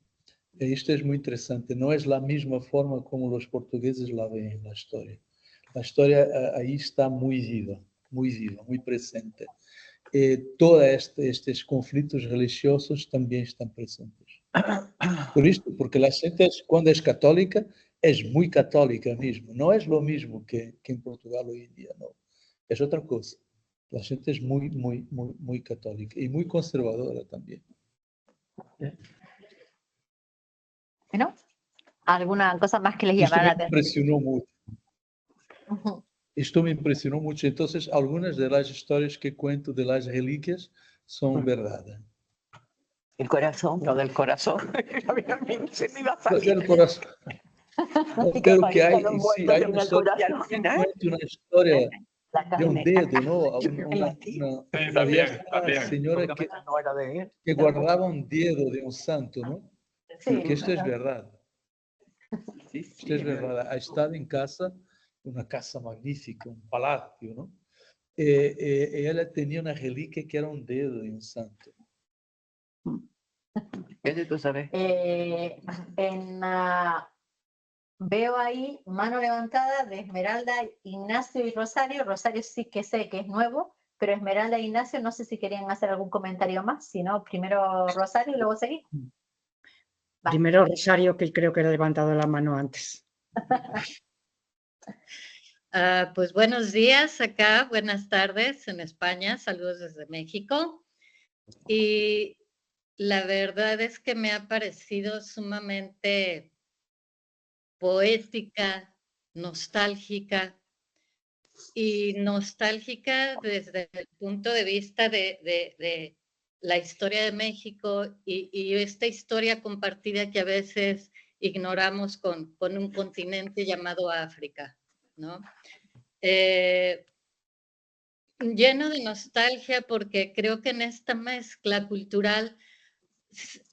[SPEAKER 4] Esto es muy interesante, no es la misma forma como los portugueses la ven la historia. La historia ahí está muy viva, muy presente. Todos estos conflictos religiosos también están presentes. Por esto, porque la gente cuando es católica, es muy católica mismo. No es lo mismo que en Portugal hoy en día, no. Es otra cosa. La gente es muy católica y muy conservadora también.
[SPEAKER 1] ¿No? ¿Alguna cosa más que les
[SPEAKER 4] Esto
[SPEAKER 1] llamara
[SPEAKER 4] me
[SPEAKER 1] la atención?
[SPEAKER 4] impresionó mucho. Esto me impresionó mucho. Entonces, algunas de las historias que cuento de las reliquias son verdad.
[SPEAKER 2] El corazón, lo del corazón. Se me iba a salir.
[SPEAKER 4] Del corazón. No, pero que hay, sí, hay una historia, una historia de un dedo, ¿no? Una vieja señora que guardaba un dedo de un santo, ¿no?
[SPEAKER 1] Sí,
[SPEAKER 4] Que esto es verdad.
[SPEAKER 2] Sí,
[SPEAKER 4] Esto es verdad. Ha estado en casa, una casa magnífica, un palacio, ¿no? Ella tenía una reliquia que era un dedo de un santo.
[SPEAKER 2] ¿Qué de tú sabes?
[SPEAKER 1] Veo ahí mano levantada de Esmeralda, Ignacio y Rosario. Rosario sí que sé que es nuevo, pero Esmeralda e Ignacio, no sé si querían hacer algún comentario más, si no, primero Rosario y luego seguir. Va.
[SPEAKER 5] Primero Rosario, que creo que ha levantado la mano antes.
[SPEAKER 8] Pues buenos días acá, buenas tardes en España, saludos desde México. Y la verdad es que me ha parecido sumamente poética, nostálgica, y nostálgica desde el punto de vista de la historia de México y esta historia compartida que a veces ignoramos con un continente llamado África, ¿no? Lleno de nostalgia porque creo que en esta mezcla cultural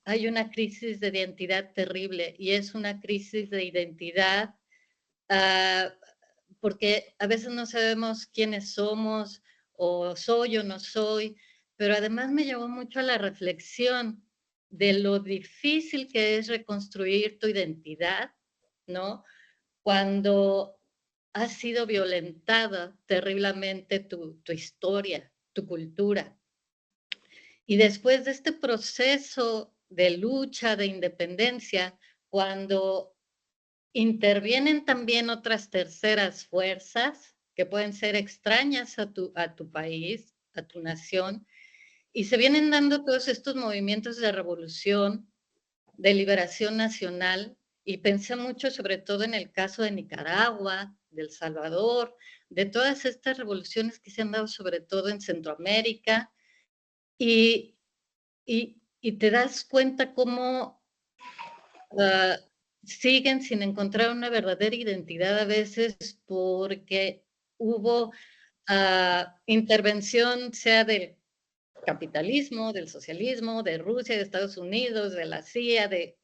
[SPEAKER 8] hay una crisis de identidad terrible y es una crisis de identidad porque a veces no sabemos quiénes somos o soy o no soy, pero además me llevó mucho a la reflexión de lo difícil que es reconstruir tu identidad, ¿no? Cuando ha sido violentada terriblemente tu historia, tu cultura. Y después de este proceso de lucha, de independencia, cuando intervienen también otras terceras fuerzas que pueden ser extrañas a tu país, a tu nación, y se vienen dando todos estos movimientos de revolución, de liberación nacional, y pensé mucho sobre todo en el caso de Nicaragua, de El Salvador, de todas estas revoluciones que se han dado sobre todo en Centroamérica, y te das cuenta cómo siguen sin encontrar una verdadera identidad a veces porque hubo intervención, sea del capitalismo, del socialismo, de Rusia, de Estados Unidos, de la CIA, de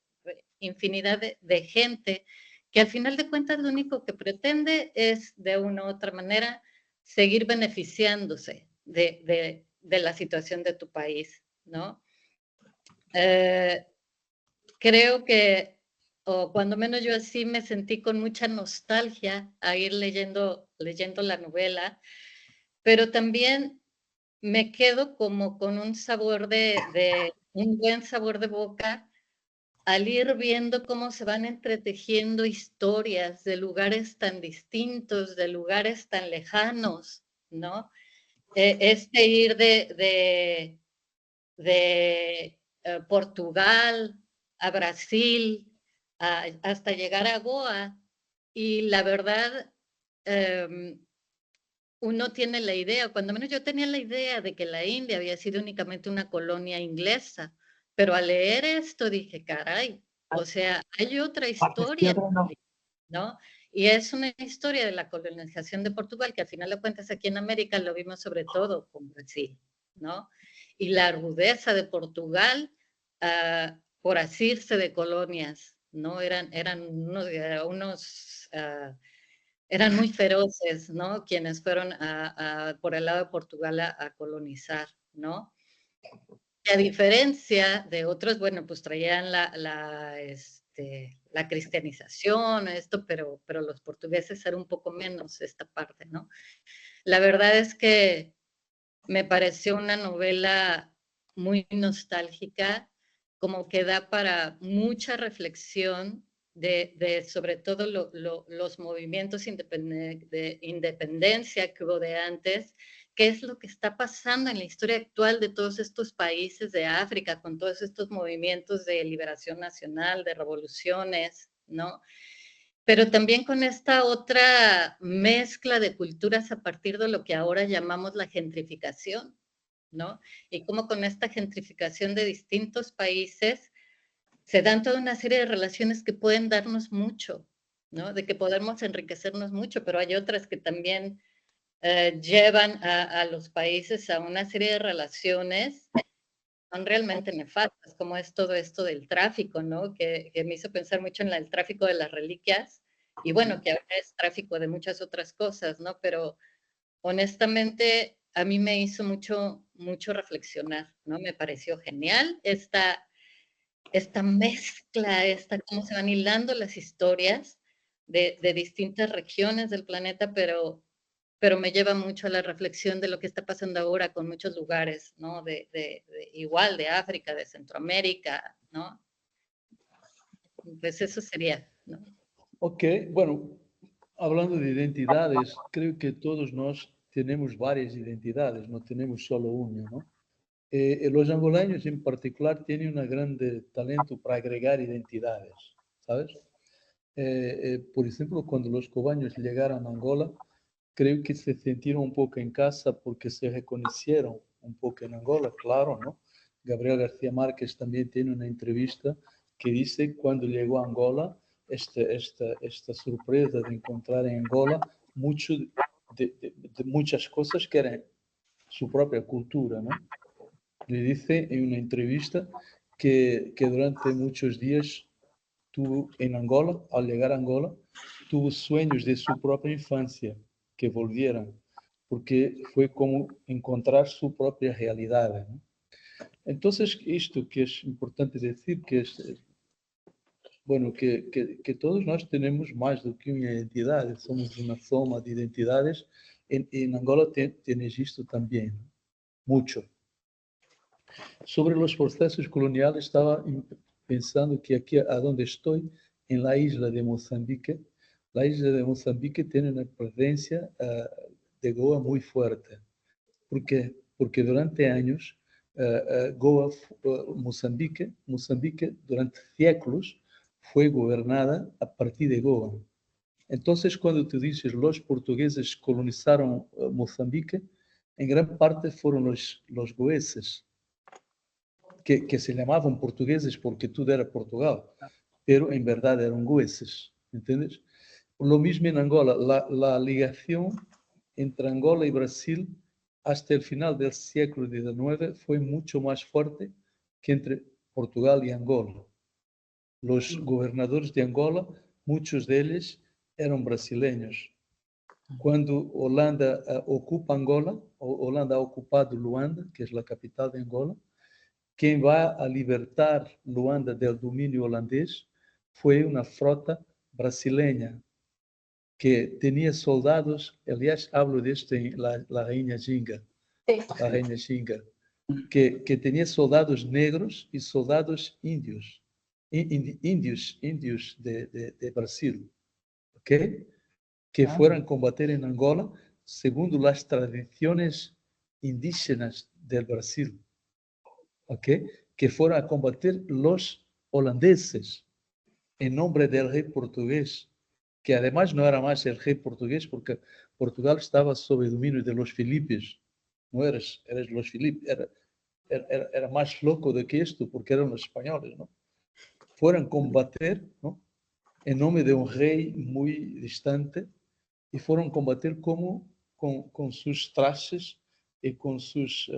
[SPEAKER 8] infinidad de gente, que al final de cuentas lo único que pretende es, de una u otra manera, seguir beneficiándose de la situación de tu país, ¿no? Creo que, o cuando menos yo así me sentí con mucha nostalgia a ir leyendo la novela, pero también me quedo como con un sabor un buen sabor de boca al ir viendo cómo se van entretejiendo historias de lugares tan distintos, de lugares tan lejanos, ¿no? Ir de Portugal a Brasil, hasta llegar a Goa. Y la verdad, uno tiene la idea, cuando menos yo tenía la idea de que la India había sido únicamente una colonia inglesa, pero al leer esto dije, caray, o sea, hay otra historia, ¿no? Y es una historia de la colonización de Portugal, que al final de cuentas aquí en América lo vimos sobre todo con Brasil, ¿no? Y la rudeza de Portugal por asirse de colonias, ¿no? Eran eran muy feroces, ¿no? Quienes fueron por el lado de Portugal a colonizar, ¿no? Y a diferencia de otros, bueno, pues traían la cristianización, pero los portugueses era un poco menos esta parte, ¿no? La verdad es que me pareció una novela muy nostálgica, como que da para mucha reflexión de sobre todo los movimientos de independencia que hubo de antes, qué es lo que está pasando en la historia actual de todos estos países de África, con todos estos movimientos de liberación nacional, de revoluciones, ¿no? Pero también con esta otra mezcla de culturas a partir de lo que ahora llamamos la gentrificación, ¿no? Y cómo con esta gentrificación de distintos países se dan toda una serie de relaciones que pueden darnos mucho, ¿no? De que podemos enriquecernos mucho, pero hay otras que también llevan a los países a una serie de relaciones son realmente nefastas, como es todo esto del tráfico, ¿no? Que me hizo pensar mucho en el tráfico de las reliquias, y bueno, que ahora es tráfico de muchas otras cosas, ¿no? Pero honestamente a mí me hizo mucho reflexionar, ¿no? Me pareció genial esta mezcla, cómo se van hilando las historias de distintas regiones del planeta, pero pero me lleva mucho a la reflexión de lo que está pasando ahora con muchos lugares, ¿no? Igual de África, de Centroamérica, ¿no? Pues eso sería, ¿no?
[SPEAKER 4] Ok, bueno, hablando de identidades, creo que todos nós tenemos varias identidades, no tenemos solo una, ¿no? Los angoleños en particular tienen un grande talento para agregar identidades, ¿sabes? Por ejemplo, cuando los cubanos llegaron a Angola, creo que se sintieron un poco en casa porque se reconocieron un poco en Angola, claro, ¿no? Gabriel García Márquez también tiene una entrevista que dice cuando llegó a Angola, esta sorpresa de encontrar en Angola de muchas cosas que eran su propia cultura, ¿no? Le dice en una entrevista que durante muchos días tuvo en Angola, al llegar a Angola, tuvo sueños de su propia infancia que volvieran, porque fue como encontrar su propia realidad, ¿no? Entonces, esto que es importante decir, que es, bueno, que todos nós tenemos más do que una identidad, somos una soma de identidades. En Angola tienes esto también, mucho. Sobre los procesos coloniales, estaba pensando que aquí, a donde estoy, en la isla de Mozambique, la isla de Mozambique tiene una presencia de Goa muy fuerte. ¿Por qué? Porque durante años, Goa, Mozambique, durante séculos, fue gobernada a partir de Goa. Entonces, cuando tú dices los portugueses colonizaron Mozambique, en gran parte fueron los goeses, que se llamaban portugueses porque todo era Portugal, pero en verdad eran goeses, ¿entiendes? Lo mismo en Angola, la ligación entre Angola y Brasil hasta el final del siglo XIX fue mucho más fuerte que entre Portugal y Angola. Los gobernadores de Angola, muchos de ellos eran brasileños. Cuando Holanda ocupa Angola, Holanda ha ocupado Luanda, que es la capital de Angola, quien va a libertar Luanda del dominio holandés fue una flota brasileña que tenía soldados, aliás, hablo de esto en la reina Ginga, la reina Ginga, que tenía soldados negros y soldados indios, indios de Brasil, ¿ok? Que fueron a combater en Angola según las tradiciones indígenas del Brasil. ¿Okay? Que fueron a combatir los holandeses en nombre del rey portugués, que además no era más el rey portugués porque Portugal estaba sob el dominio de los Filipes. No eres los Filipes, era más loco de que esto porque eran los españoles, ¿no? Fueron a combatir, ¿no? En nombre de un rey muy distante y fueron a combatir como con sus trajes y con sus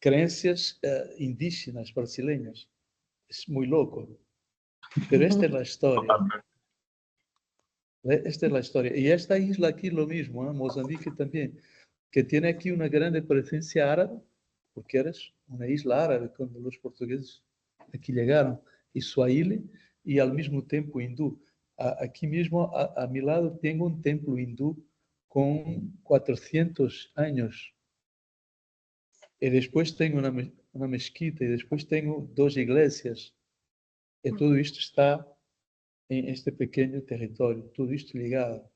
[SPEAKER 4] creencias indígenas brasileñas. Es muy loco. Pero esta es la historia. Esta es la historia. Y esta isla aquí lo mismo, ¿eh? Mozambique también, que tiene aquí una grande presencia árabe, porque eres una isla árabe cuando los portugueses aquí llegaron, y suahili, y al mismo tiempo hindú. Aquí mismo, a mi lado, tengo un templo hindú con 400 años. Y después tengo una mezquita y después tengo 2 iglesias. Y todo esto está en este pequeño territorio, todo esto ligado.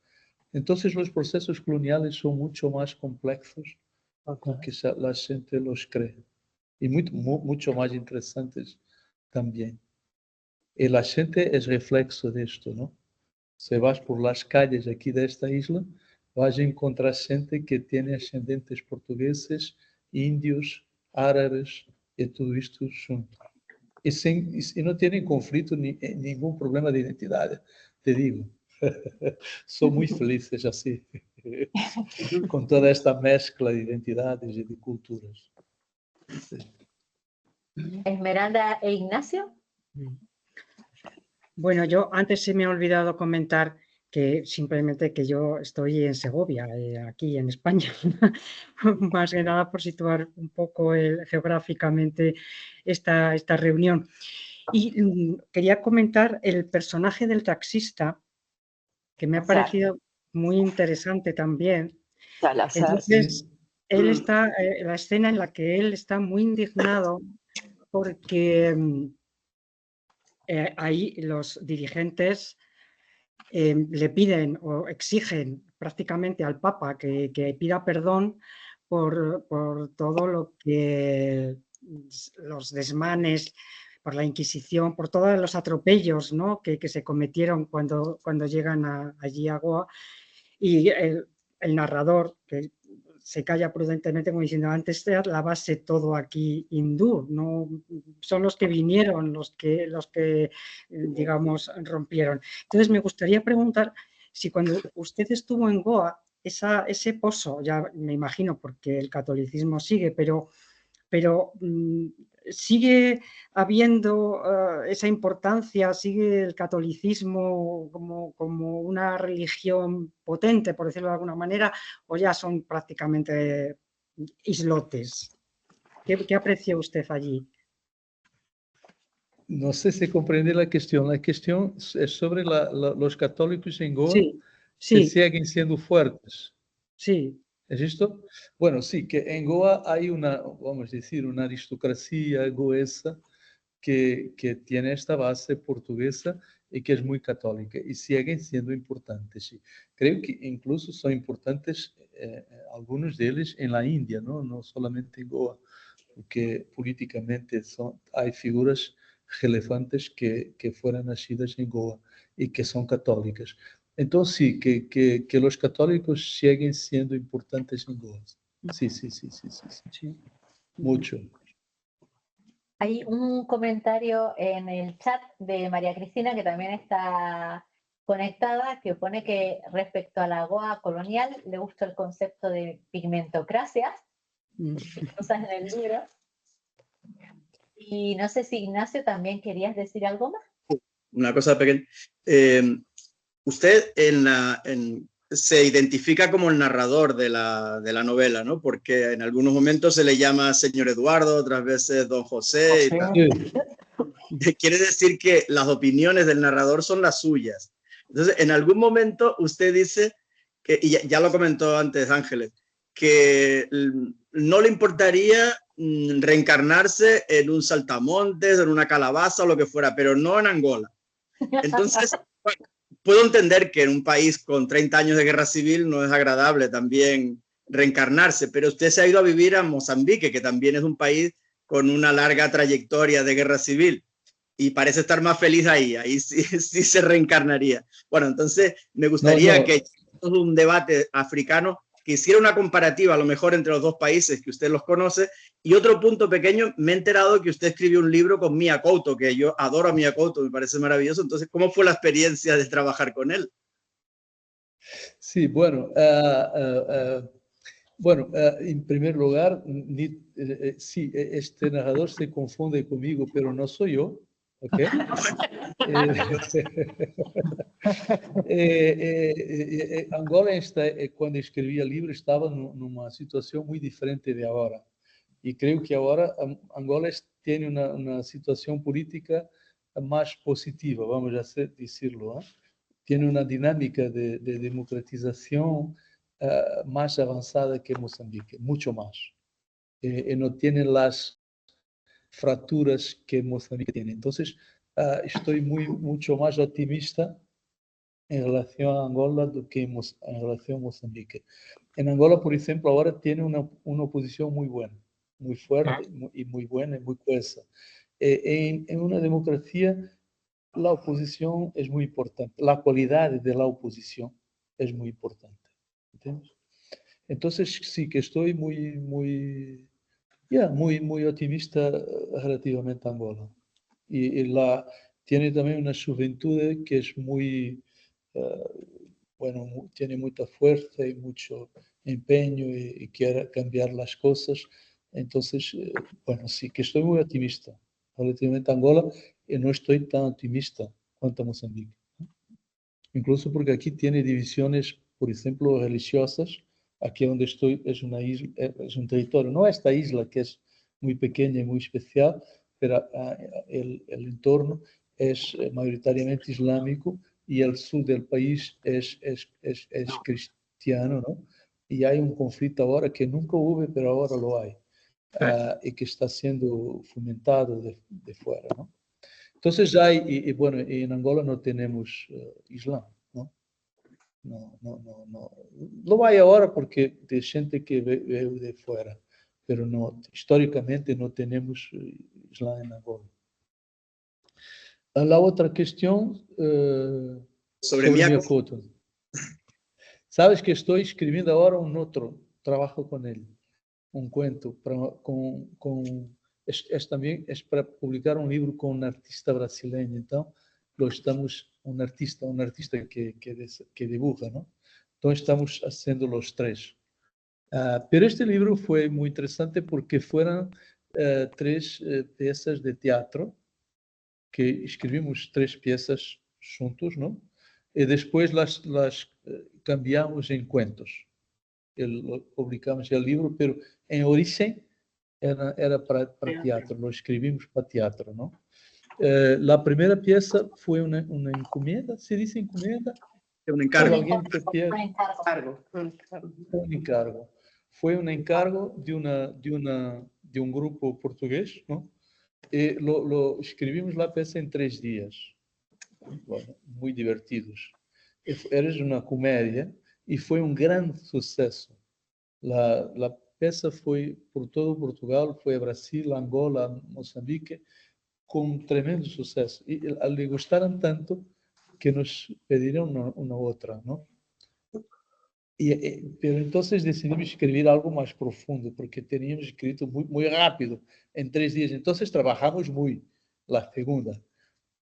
[SPEAKER 4] Entonces los procesos coloniales son mucho más complejos con que la gente los cree. Y mucho más interesantes también. Y la gente es reflexo de esto, ¿no? Si vas por las calles aquí de esta isla, vas a encontrar gente que tiene ascendentes portugueses, indios, árabes y todo esto junto. Y no tienen conflicto ni ningún problema de identidad, te digo. Son muy felices así, con toda esta mezcla de identidades y de culturas. Sí.
[SPEAKER 1] Esmeralda e Ignacio.
[SPEAKER 5] Bueno, yo antes se me ha olvidado comentar que simplemente que yo estoy en Segovia, aquí en España, más que nada por situar un poco geográficamente esta reunión. Y quería comentar el personaje del taxista, que me ha parecido muy interesante también.
[SPEAKER 7] Salazar.
[SPEAKER 5] Entonces, él está, la escena en la que él está muy indignado porque ahí los dirigentes le piden o exigen prácticamente al Papa que pida perdón por todo lo que los desmanes, por la Inquisición, por todos los atropellos, ¿no?, que se cometieron cuando llegan allí a Goa. Y el narrador, que se calla prudentemente como diciendo, antes era la base todo aquí hindú, no son los que vinieron, los que digamos rompieron. Entonces me gustaría preguntar si cuando usted estuvo en Goa, ese pozo, ya me imagino porque el catolicismo sigue, pero sigue habiendo esa importancia, sigue el catolicismo como una religión potente, por decirlo de alguna manera, o ya son prácticamente islotes. ¿Qué aprecia usted allí?
[SPEAKER 4] No sé si comprende la cuestión. La cuestión es sobre los católicos en Goa,
[SPEAKER 5] Sí,
[SPEAKER 4] que
[SPEAKER 5] sí,
[SPEAKER 4] siguen siendo fuertes.
[SPEAKER 5] sí.
[SPEAKER 4] ¿Es esto? Bueno, sí, que en Goa hay una, vamos a decir, una aristocracia goesa que tiene esta base portuguesa y que es muy católica y siguen siendo importantes. Sí. Creo que incluso son importantes algunos de ellos en la India, ¿no? No solamente en Goa, porque políticamente hay figuras relevantes que fueron nacidas en Goa y que son católicas. Entonces, sí, que los católicos siguen siendo importantes en Goa. Sí, sí, sí, sí, sí, sí.
[SPEAKER 5] Sí.
[SPEAKER 4] Mucho.
[SPEAKER 1] Hay un comentario en el chat de María Cristina que también está conectada, que pone que respecto a la Goa colonial le gusta el concepto de pigmentocracia, cosas en el libro. Y no sé si Ignacio también querías decir algo más.
[SPEAKER 6] Una cosa pequeña. Usted se identifica como el narrador de la novela, ¿no? Porque en algunos momentos se le llama señor Eduardo, otras veces don José. Y tal. Quiere decir que las opiniones del narrador son las suyas. Entonces, en algún momento usted dice, y ya lo comentó antes Ángeles, que no le importaría reencarnarse en un saltamontes, en una calabaza o lo que fuera, pero no en Angola. Entonces, bueno, puedo entender que en un país con 30 años de guerra civil no es agradable también reencarnarse, pero usted se ha ido a vivir a Mozambique, que también es un país con una larga trayectoria de guerra civil, y parece estar más feliz ahí sí, sí se reencarnaría. Bueno, entonces me gustaría que un debate africano que hiciera una comparativa a lo mejor entre los dos países que usted los conoce. Y otro punto pequeño, me he enterado que usted escribió un libro con Mia Couto, que yo adoro a Mia Couto, me parece maravilloso. Entonces, ¿cómo fue la experiencia de trabajar con él?
[SPEAKER 4] Sí, bueno, en primer lugar, sí, este narrador se confunde conmigo, pero no soy yo, ¿ok? Angola, cuando escribía el libro, estaba en una situación muy diferente de ahora. Y creo que ahora Angola tiene una situación política más positiva, vamos a decirlo, ¿eh? Tiene una dinámica de democratización más avanzada que Mozambique, mucho más. Y no tiene las fracturas que Mozambique tiene. Entonces, estoy mucho más optimista en relación a Angola do que en relación a Mozambique. En Angola, por ejemplo, ahora tiene una oposición muy buena, muy fuerte y muy buena y muy cohesa. En una democracia, la oposición es muy importante, la calidad de la oposición es muy importante. ¿Entiendes? Entonces, sí que estoy muy optimista relativamente a Angola. Y tiene también una juventud que es tiene mucha fuerza y mucho empeño y quiere cambiar las cosas. Entonces, sí que estoy muy optimista relativamente a Angola y no estoy tan optimista cuanto a Mozambique. Incluso porque aquí tiene divisiones, por ejemplo, religiosas. Aquí donde estoy es una isla, es un territorio, no esta isla que es muy pequeña y muy especial, pero el entorno es mayoritariamente islámico y el sur del país es cristiano, ¿no? Y hay un conflicto ahora que nunca hubo, pero ahora lo hay, y que está siendo fomentado de fuera, ¿no? Entonces hay, y bueno, en Angola no tenemos Islam, ¿no? No. Lo hay ahora porque de gente que ve de fuera, pero no, históricamente no tenemos Islam en Angola. La otra cuestión
[SPEAKER 6] sobre
[SPEAKER 4] Miyakoto. Sabes que estoy escribiendo ahora un otro trabajo con él, un cuento, también es para publicar un libro con un artista brasileño, entonces un artista que dibuja, ¿no? Entonces estamos haciendo los tres. Pero este libro fue muy interesante porque fueron tres piezas de teatro, que escribimos tres piezas juntos, ¿no? Y después las cambiamos en cuentos. Publicamos el libro, pero en origen era para teatro, lo escribimos para teatro, ¿no? La primera pieza fue una encomienda, ¿se dice encomienda?
[SPEAKER 6] Un encargo.
[SPEAKER 4] Un encargo. Fue un encargo de un grupo portugués, ¿no? Lo escribimos la pieza en 3 días. Bueno, muy divertidos. Era una comédia y fue un gran suceso. La pieza fue por todo Portugal, fue a Brasil, Angola, Moçambique, con tremendo suceso. Y le gustaron tanto que nos pidieron una otra, ¿no? Pero entonces decidimos escribir algo más profundo, porque teníamos escrito muy rápido, en 3 días. Entonces trabajamos muy la segunda.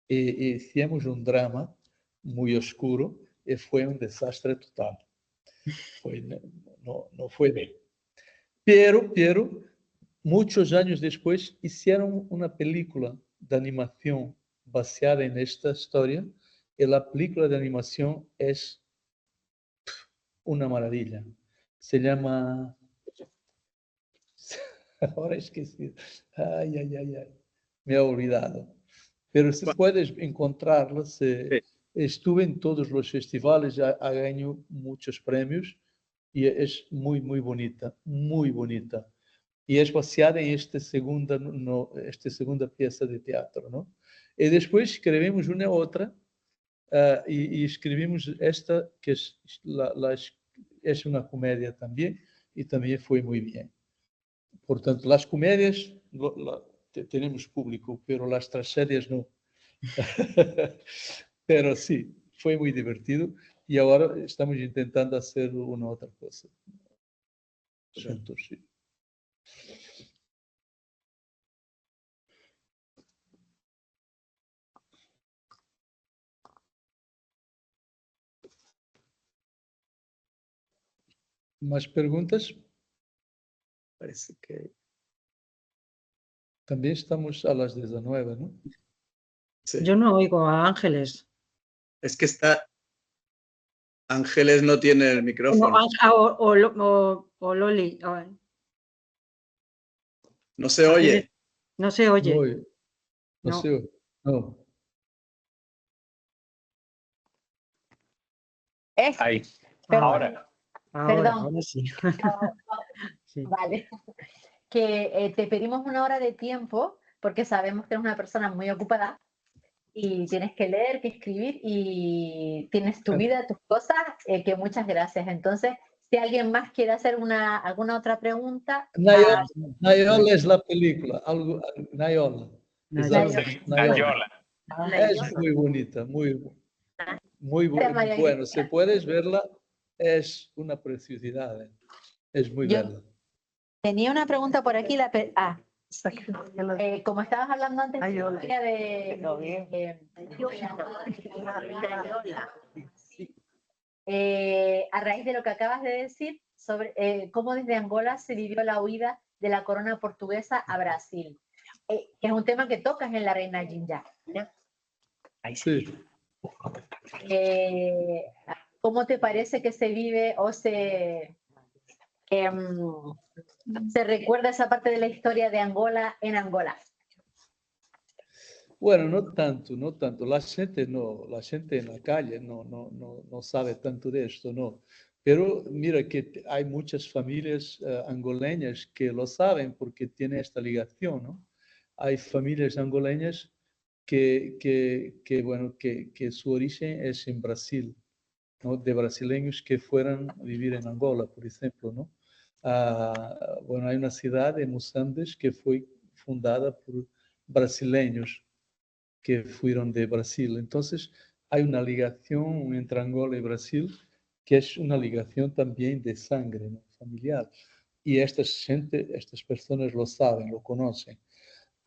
[SPEAKER 4] Hicimos un drama muy oscuro y fue un desastre total. No fue bien. Pero muchos años después hicieron una película de animación basada en esta historia, y la película de animación es una maravilla. Se llama... Ahora esqueci. Ay. Me he olvidado. Pero si puedes encontrarla, estuve en todos los festivales, ha ganado muchos premios y es muy bonita, muy bonita. Y es baseada en esta segunda pieza de teatro, ¿no? Y después escribimos una otra, y escribimos esta, que es una comedia también, y también fue muy bien. Portanto, las comedias tenemos público, pero las tragedias no. Pero sí, fue muy divertido y ahora estamos intentando hacer una otra cosa juntos, sí. ¿Más preguntas? Parece que también estamos a las 19, ¿no?
[SPEAKER 6] Sí.
[SPEAKER 5] Yo no oigo a Ángeles.
[SPEAKER 6] Es que Ángeles no tiene el micrófono.
[SPEAKER 5] O Loli.
[SPEAKER 6] No se oye.
[SPEAKER 5] No se oye.
[SPEAKER 4] No se oye. No.
[SPEAKER 1] Ahí.
[SPEAKER 5] Ahora
[SPEAKER 1] Perdón.
[SPEAKER 5] sí. Sí.
[SPEAKER 1] Vale. Que te pedimos una hora de tiempo porque sabemos que eres una persona muy ocupada y tienes que leer, que escribir y tienes tu vida, tus cosas, que muchas gracias. Entonces, si alguien más quiere hacer alguna otra pregunta...
[SPEAKER 4] Nayola es la película. Nayola.
[SPEAKER 5] Nayola.
[SPEAKER 4] Es muy bonita, muy bueno. Si puedes verla, es una preciosidad. Es muy bella.
[SPEAKER 1] Tenía una pregunta por aquí. Como estabas hablando antes a raíz de lo que acabas de decir sobre cómo desde Angola se vivió la huida de la corona portuguesa a Brasil, que es un tema que tocas en La Reina Ginger.
[SPEAKER 4] Sí.
[SPEAKER 1] ¿Cómo te parece que se vive o se recuerda esa parte de la historia de Angola en Angola?
[SPEAKER 4] Bueno, no tanto, no tanto. La gente no, la gente en la calle no sabe tanto de esto, no. Pero mira que hay muchas familias angoleñas que lo saben porque tienen esta ligación, ¿no? Hay familias angoleñas bueno, que su origen es en Brasil, ¿no? De brasileños que fueron a vivir en Angola, por ejemplo, ¿no? Bueno, hay una ciudad en Mozambique que fue fundada por brasileños que fueron de Brasil. Entonces, hay una ligación entre Angola y Brasil que es una ligación también de sangre, ¿no? Familiar. Y estas personas lo saben, lo conocen.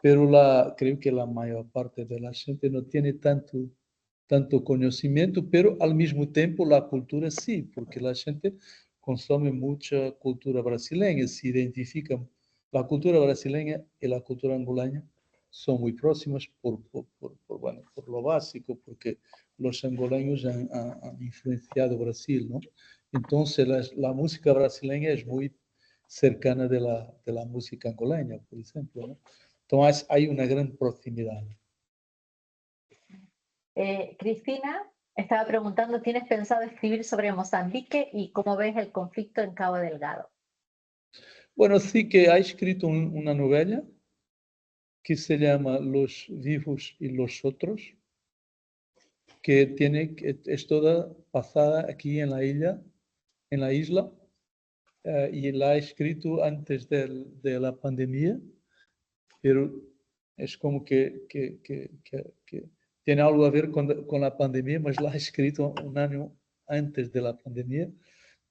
[SPEAKER 4] Pero creo que la mayor parte de la gente no tiene tanto conocimiento, pero al mismo tiempo la cultura sí, porque la gente consume mucha cultura brasileña, se identifican. La cultura brasileña y la cultura angoleña son muy próximas bueno, por lo básico, porque los angoleños han influenciado Brasil, ¿no? Entonces la música brasileña es muy cercana de la música angoleña, por ejemplo, ¿no? Entonces hay una gran proximidad.
[SPEAKER 1] Cristina estaba preguntando, ¿tienes pensado escribir sobre Mozambique y cómo ves el conflicto en Cabo Delgado?
[SPEAKER 4] Bueno, sí que ha escrito una novela que se llama Los vivos y los otros, que es toda pasada aquí en la isla, y la ha escrito antes de la pandemia, pero es como que tiene algo a ver con la pandemia, pero la ha escrito un año antes de la pandemia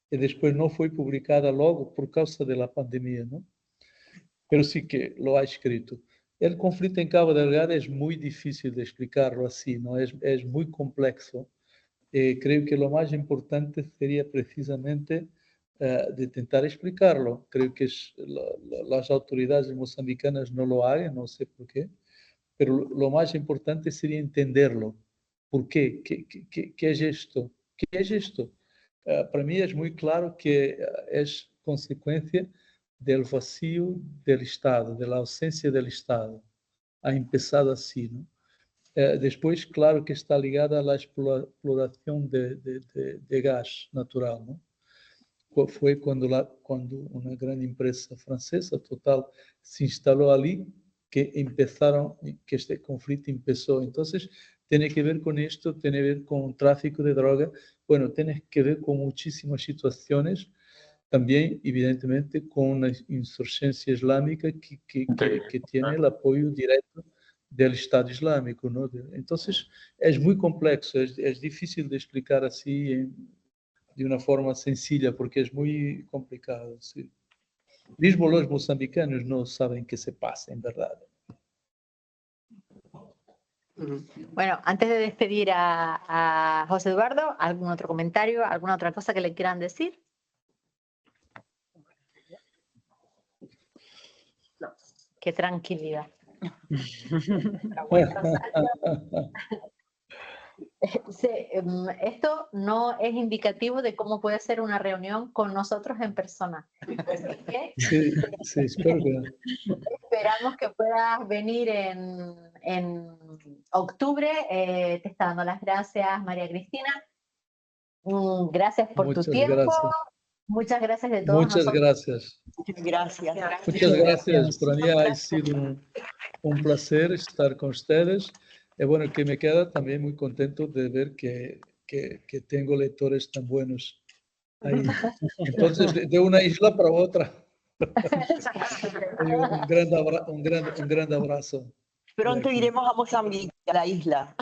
[SPEAKER 4] y después no fue publicada luego por causa de la pandemia, ¿no? Pero sí que lo ha escrito. El conflicto en Cabo Delgado es muy difícil de explicarlo así, ¿no? Es muy complejo. Creo que lo más importante sería precisamente de intentar explicarlo. Creo que las autoridades mozambicanas no lo hagan, no sé por qué, pero lo más importante sería entenderlo. ¿Por qué? ¿Qué es esto? ¿Qué es esto? Para mí es muy claro que es consecuencia del vacío del Estado, de la ausencia del Estado. Ha empezado así, ¿no? Después, claro que está ligada a la exploración de gas natural, ¿no? Fue cuando una gran empresa francesa, Total, se instaló allí, que este conflicto empezó. Entonces, tiene que ver con esto, tiene que ver con tráfico de droga, bueno, tiene que ver con muchísimas situaciones, también, evidentemente, con la insurgencia islámica que tiene el apoyo directo del Estado Islámico, ¿no? Entonces, es muy complejo, es difícil de explicar así de una forma sencilla, porque es muy complicado, sí. Mismo los mozambicanos no saben qué se pasa, en verdad.
[SPEAKER 1] Bueno, antes de despedir a José Eduardo, ¿algún otro comentario, alguna otra cosa que le quieran decir? No. Qué tranquilidad. Esto no es indicativo de cómo puede ser una reunión con nosotros en persona. Así que,
[SPEAKER 4] sí, espero que
[SPEAKER 1] esperamos que puedas venir en octubre. Te está dando las gracias, María Cristina. Gracias por tu tiempo.
[SPEAKER 4] Gracias.
[SPEAKER 1] Muchas gracias de todos
[SPEAKER 4] Muchas
[SPEAKER 1] nosotros.
[SPEAKER 4] gracias.
[SPEAKER 7] Gracias.
[SPEAKER 4] Muchas gracias. Para mí ha sido un placer estar con ustedes. Y bueno, que me queda también muy contento de ver que tengo lectores tan buenos ahí. Entonces, de una isla para otra. Un gran abrazo.
[SPEAKER 7] Pronto iremos a Mozambique, a la isla.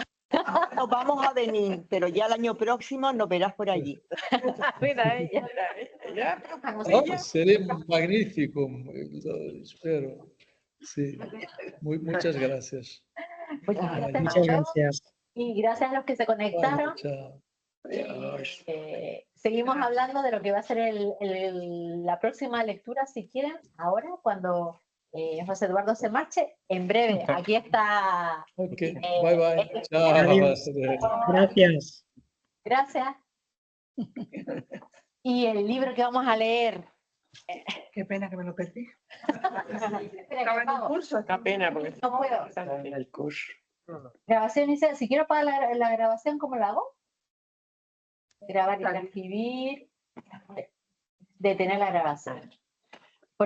[SPEAKER 7] Nos vamos a venir, pero ya el año próximo nos verás por allí.
[SPEAKER 1] Mira ella.
[SPEAKER 4] Sería magnífico, espero. Sí, muchas gracias.
[SPEAKER 5] Muchas gracias.
[SPEAKER 1] Y gracias a los que se conectaron.
[SPEAKER 4] Chao.
[SPEAKER 1] Seguimos hablando de lo que va a ser la próxima lectura, si quieren, ahora, cuando José Eduardo se marche. En breve, aquí está.
[SPEAKER 4] Ok, bye bye. Chao.
[SPEAKER 5] Adiós. Gracias.
[SPEAKER 1] Gracias. Y el libro que vamos a leer.
[SPEAKER 9] Qué pena que me lo perdí.
[SPEAKER 1] Estaba en el curso.
[SPEAKER 9] Qué pena, porque
[SPEAKER 1] no puedo.
[SPEAKER 9] en el curso.
[SPEAKER 1] Grabación inicial. Si quiero apagar la grabación, ¿cómo lo hago? Grabar y transcribir. Detener la grabación.